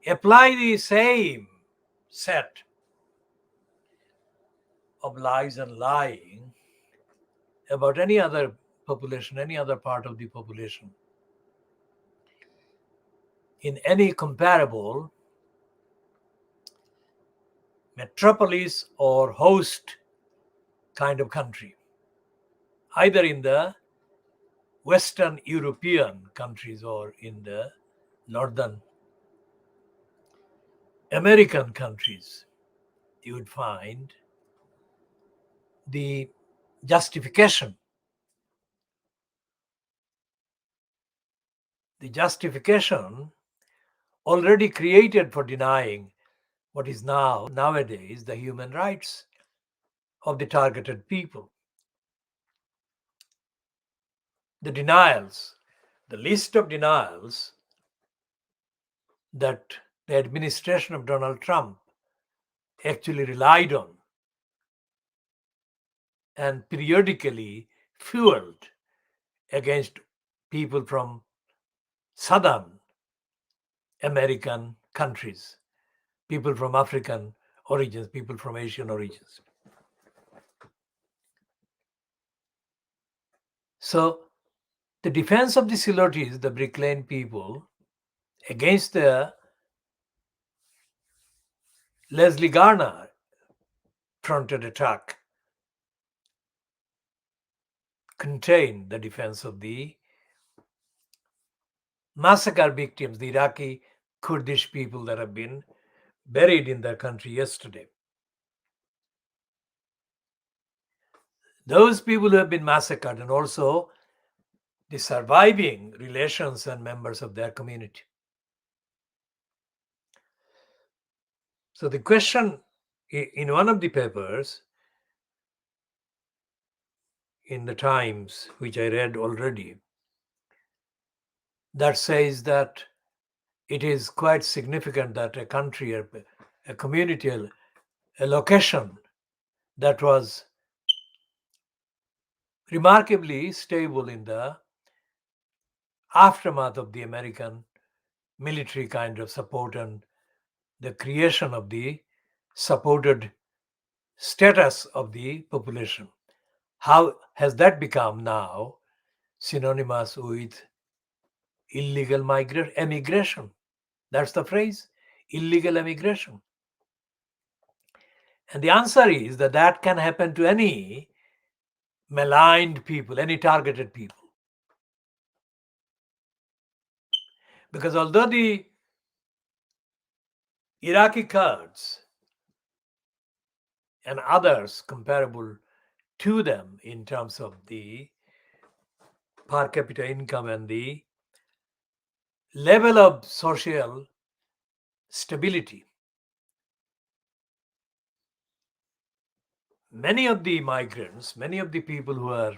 Apply the same set of lies and lying about any other population, any other part of the population, in any comparable metropolis or host kind of country, either in the Western European countries or in the Northern American countries, you would find the justification already created for denying what is nowadays the human rights of the targeted people. The denials, the list of denials that the administration of Donald Trump actually relied on and periodically fueled against people from Southern American countries, people from African origins, people from Asian origins. So the defense of the Silotis, the Brick Lane people, against the Leslie Garner fronted attack contained the defense of the massacre victims, the Iraqi Kurdish people that have been buried in their country yesterday. Those people who have been massacred, and also the surviving relations and members of their community. So the question in one of the papers in the Times, which I read already, that says that it is quite significant that a country, a community, a location that was remarkably stable in the aftermath of the American military kind of support and the creation of the supported status of the population. How has that become now synonymous with illegal emigration? That's the phrase, illegal emigration. And the answer is that that can happen to any maligned people, any targeted people. Because although the Iraqi Kurds and others comparable to them in terms of the per capita income and the level of social stability, many of the migrants, many of the people who are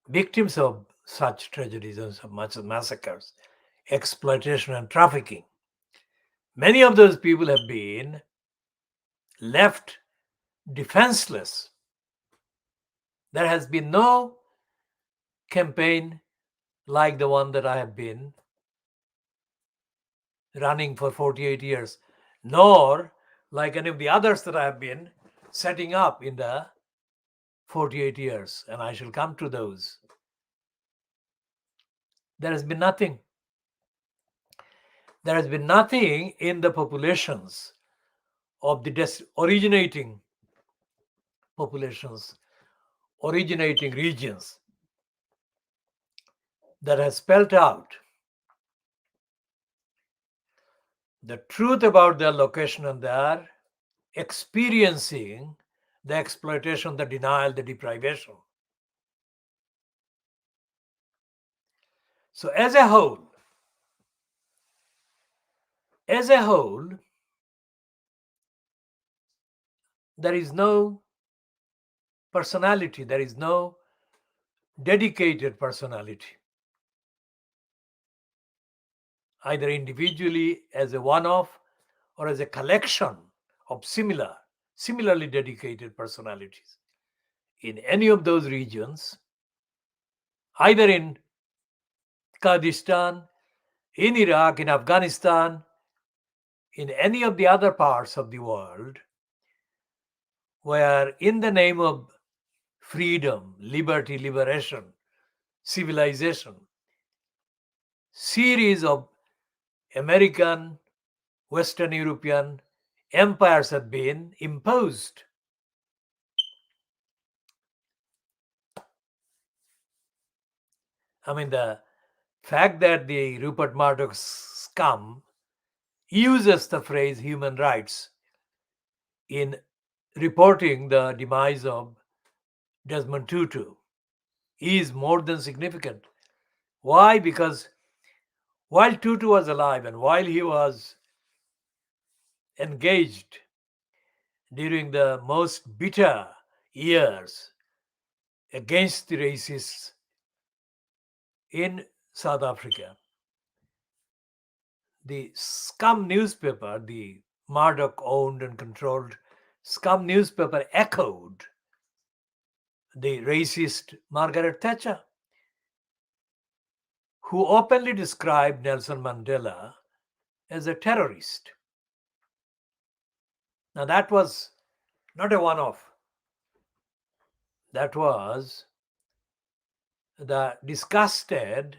victims of such tragedies and such massacres, exploitation and trafficking, many of those people have been left defenseless. There has been no campaign like the one that I have been running for 48 years, nor like any of the others that I have been setting up in the 48 years, and I shall come to those. There has been nothing. There has been nothing in the populations of the originating populations, originating regions that has spelled out the truth about their location and their experiencing the exploitation, the denial, the deprivation. So as a whole, there is no personality, there is no dedicated personality, either individually as a one-off or as a collection of similarly dedicated personalities in any of those regions, either in Kurdistan, in Iraq, in Afghanistan, in any of the other parts of the world, where in the name of freedom, liberty, liberation, civilization, series of American, Western European empires have been imposed. I mean, the fact that the Rupert Murdoch scum uses the phrase human rights in reporting the demise of Desmond Tutu is more than significant. Why? Because while Tutu was alive and while he was engaged during the most bitter years against the racists in South Africa, the scum newspaper, the Murdoch owned and controlled scum newspaper, echoed the racist Margaret Thatcher, who openly described Nelson Mandela as a terrorist. Now, that was not a one-off. That was the disgusted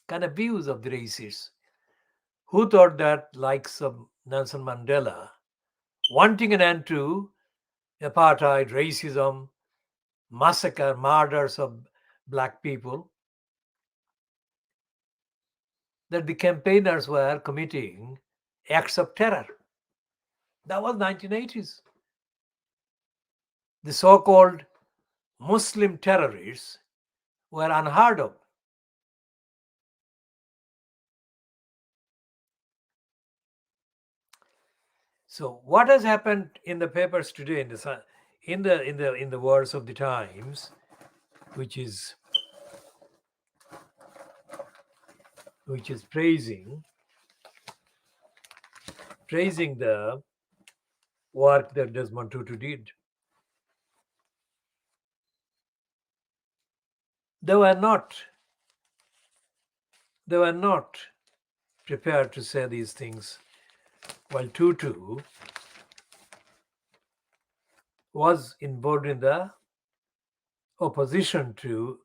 kind of views of the racists who thought that, likes of Nelson Mandela, wanting an end to apartheid, racism, massacre, murders of black people, that the campaigners were committing acts of terror. That was 1980s. The so-called Muslim terrorists were unheard of. So what has happened in the papers today, in the words of the Times, which is praising the work that Desmond Tutu did. They were not prepared to say these things, while Tutu was involved in the opposition to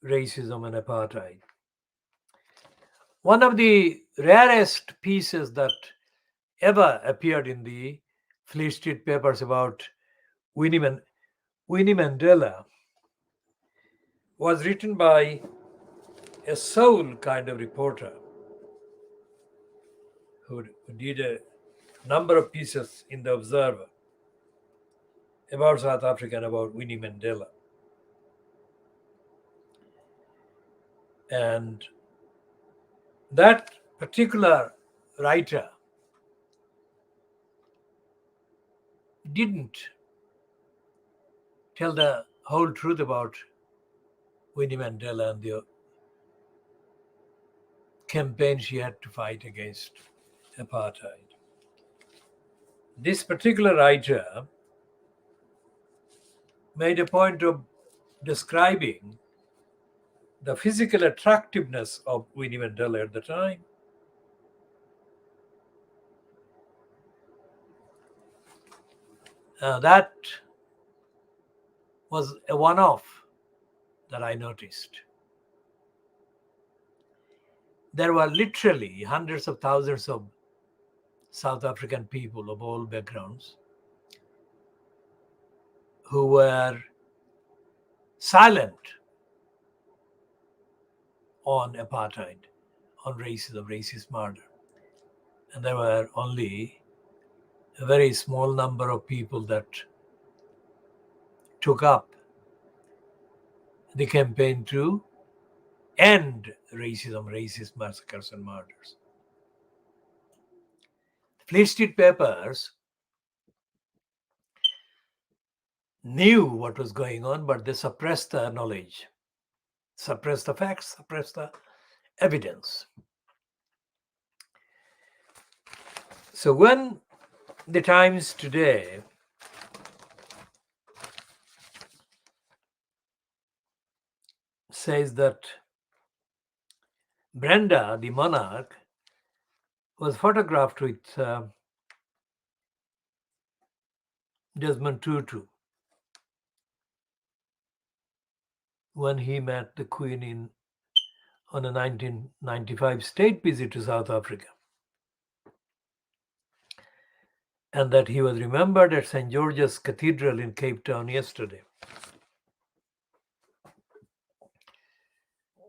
racism and apartheid. One of the rarest pieces that ever appeared in the Fleet Street papers about Winnie Mandela was written by a soul kind of reporter who did a number of pieces in the Observer about South Africa and about Winnie Mandela. And that particular writer didn't tell the whole truth about Winnie Mandela and the campaign she had to fight against apartheid. This particular writer made a point of describing the physical attractiveness of Winnie Mandela at the time. That was a one-off that I noticed. There were literally hundreds of thousands of South African people of all backgrounds who were silent on apartheid, on racism, racist murder. And there were only a very small number of people that took up the campaign to end racism, racist massacres and murders. Fleet Street papers knew what was going on, but they suppressed the knowledge, suppressed the facts, suppressed the evidence. So when the Times today says that Brenda, the monarch, was photographed with Desmond Tutu when he met the Queen on a 1995 state visit to South Africa, and that he was remembered at St. George's Cathedral in Cape Town yesterday.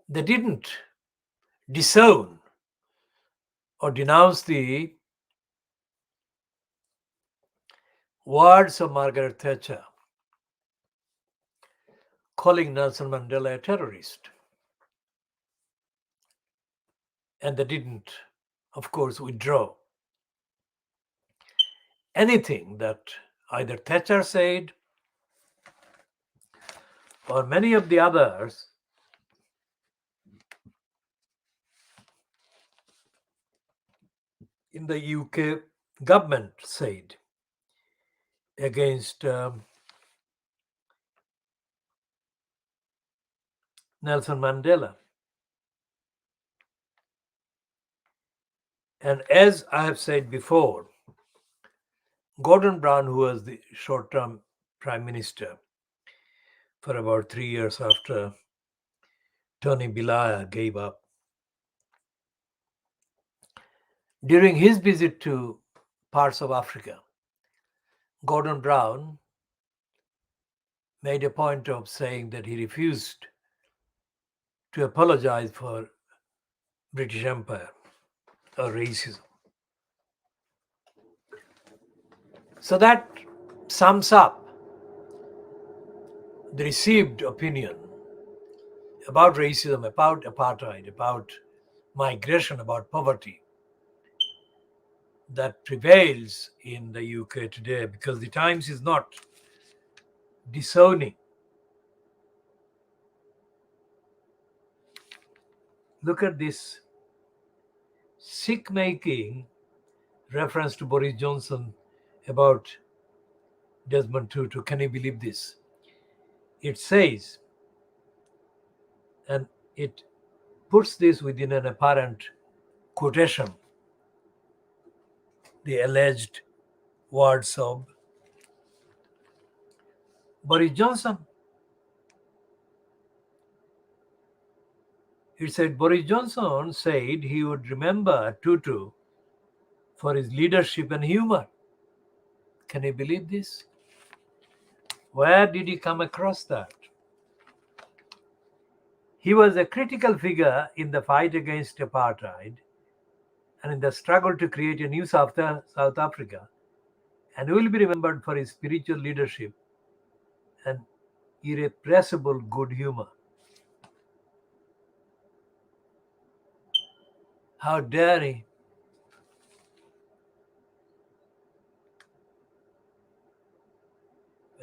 They didn't disown or denounce the words of Margaret Thatcher calling Nelson Mandela a terrorist. And they didn't, of course, withdraw anything that either Thatcher said or many of the others in the UK government said against Nelson Mandela. And as I have said before, Gordon Brown, who was the short-term prime minister for about 3 years after Tony Blair gave up, during his visit to parts of Africa, Gordon Brown made a point of saying that he refused to apologize for British Empire or racism. So that sums up the received opinion about racism, about apartheid, about migration, about poverty that prevails in the UK today, because the Times is not disowning. Look at this sick-making reference to Boris Johnson about Desmond Tutu. Can you believe this? It says, and it puts this within an apparent quotation, the alleged words of Boris Johnson. It said Boris Johnson said he would remember Tutu for his leadership and humor. Can you believe this? Where did he come across that? He was a critical figure in the fight against apartheid and in the struggle to create a new South Africa, and will be remembered for his spiritual leadership and irrepressible good humor. How dare he?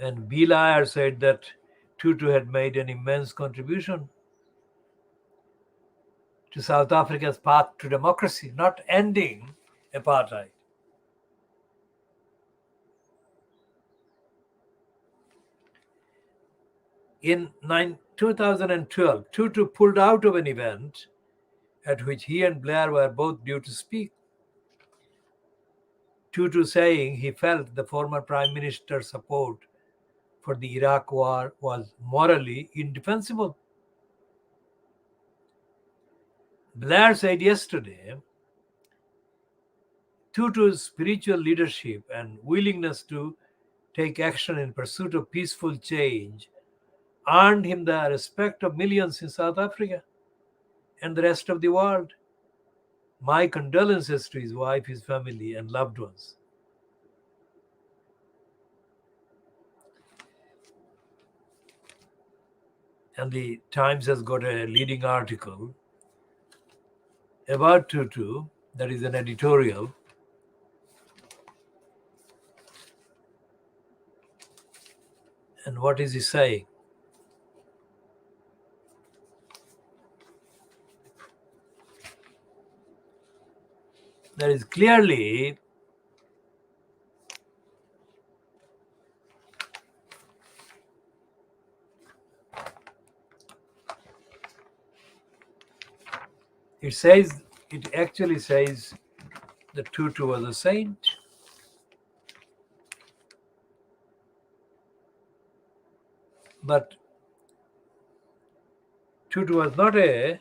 And Liar said that Tutu had made an immense contribution to South Africa's path to democracy, not ending apartheid. In 2012, Tutu pulled out of an event at which he and Blair were both due to speak. Tutu saying he felt the former Prime Minister's support for the Iraq war was morally indefensible. Blair said yesterday, Tutu's spiritual leadership and willingness to take action in pursuit of peaceful change earned him the respect of millions in South Africa and the rest of the world. My condolences to his wife, his family, and loved ones. And the Times has got a leading article about Tutu, that is an editorial. And what is he saying? There is clearly it actually says that Tutu was a saint. But Tutu was not a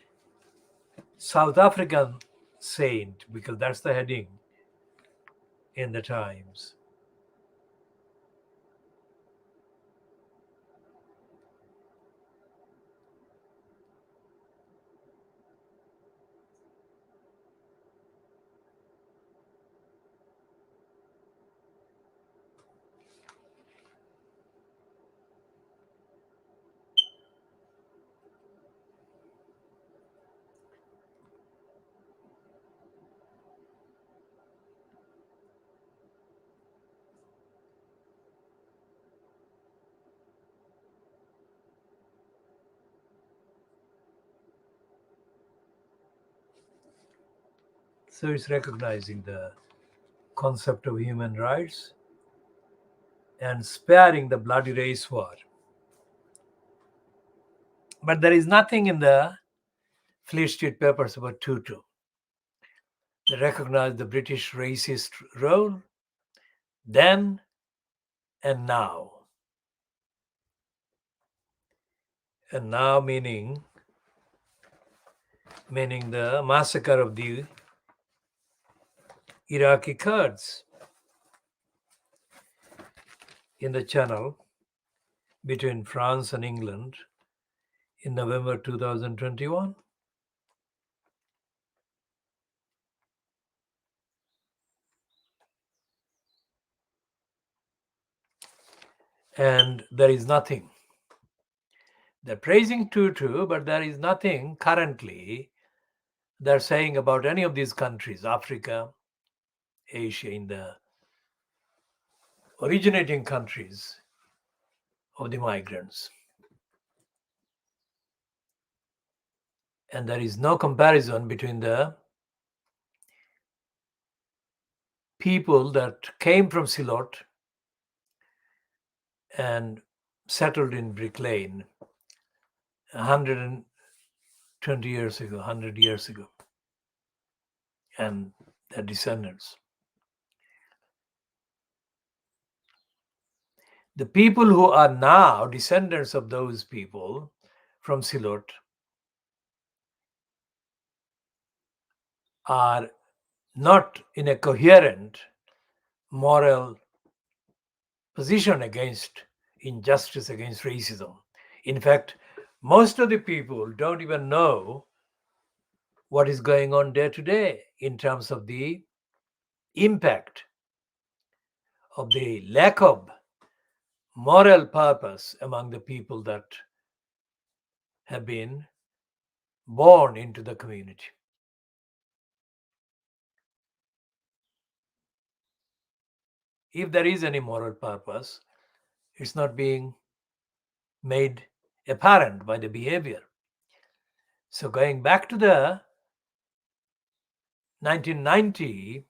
South African saint, because that's the heading in the Times. So it's recognizing the concept of human rights and sparing the bloody race war. But there is nothing in the Fleet Street Papers about Tutu. They recognize the British racist role then and now. And now meaning the massacre of the Iraqi Kurds in the Channel between France and England in November 2021. And there is nothing. They're praising Tutu, but there is nothing currently they're saying about any of these countries, Africa, Asia, in the originating countries of the migrants. And there is no comparison between the people that came from Silot and settled in Brick Lane 120 years ago, 100 years ago, and their descendants. The people who are now descendants of those people from Silot are not in a coherent moral position against injustice, against racism. In fact, Most of the people don't even know what is going on day to day in terms of the impact of the lack of moral purpose among the people that have been born into the community. If there is any moral purpose, it's not being made apparent by the behavior. So going back to the 1990,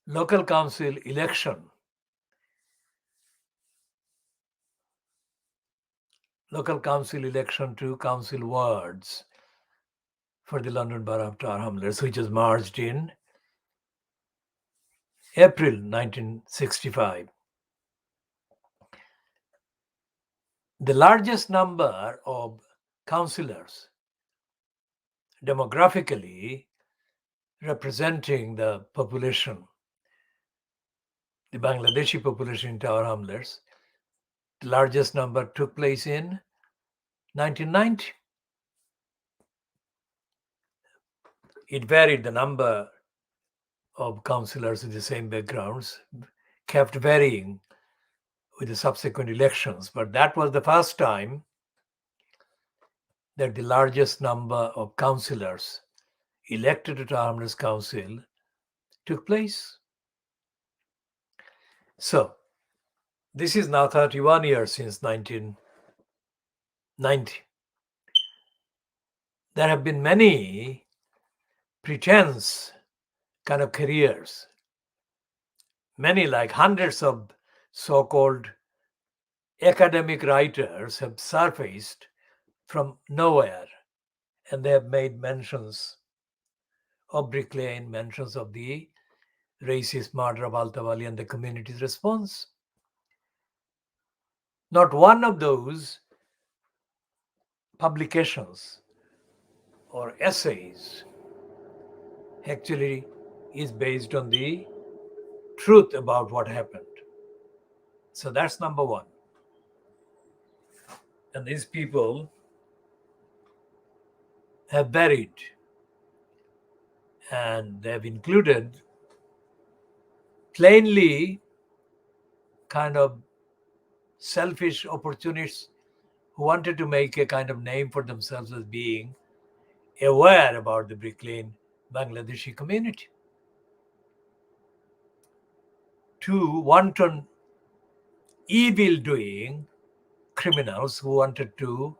local council election, to council wards for the London Borough of Tower Hamlets, which was merged in April 1965. The largest number of councillors demographically representing the population, the Bangladeshi population in Tower Hamlets, the largest number took place in 1990. It varied, the number of councillors with the same backgrounds kept varying with the subsequent elections, but that was the first time that the largest number of councillors elected to Tower Hamlets Council took place. So, this is now 31 years since 1990. There have been many pretense kind of careers. Many, like hundreds of so-called academic writers, have surfaced from nowhere, and they have made mentions of Brick Lane, mentions of the racist murder of Altawali and the community's response. Not one of those publications or essays actually is based on the truth about what happened. So that's number one. And these people have buried, and they have included plainly kind of selfish opportunists who wanted to make a kind of name for themselves as being aware about the Brick Lane Bangladeshi community. Two wanton evil-doing criminals who wanted to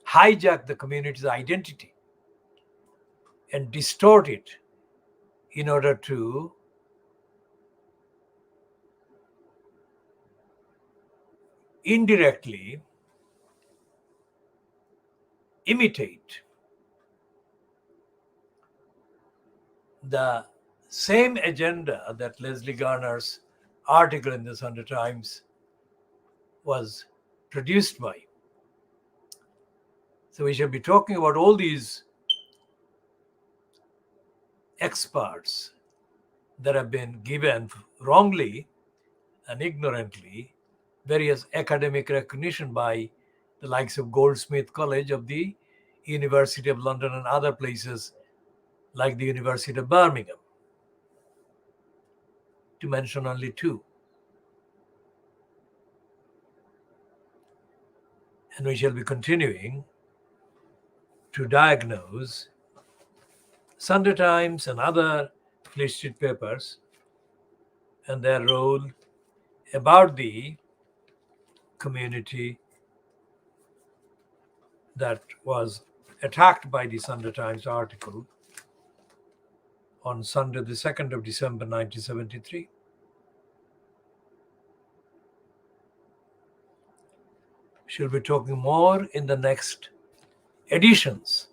hijack the community's identity and distort it in order to indirectly imitate the same agenda that Leslie Garner's article in the Sunday Times was produced by. So we shall be talking about all these experts that have been given wrongly and ignorantly various academic recognition by the likes of Goldsmith College of the University of London and other places like the University of Birmingham, to mention only two. And we shall be continuing to diagnose Sunday Times and other listed papers and their role about the community that was attacked by the Sunday Times article on Sunday, the 2nd of December, 1973. She'll be talking more in the next editions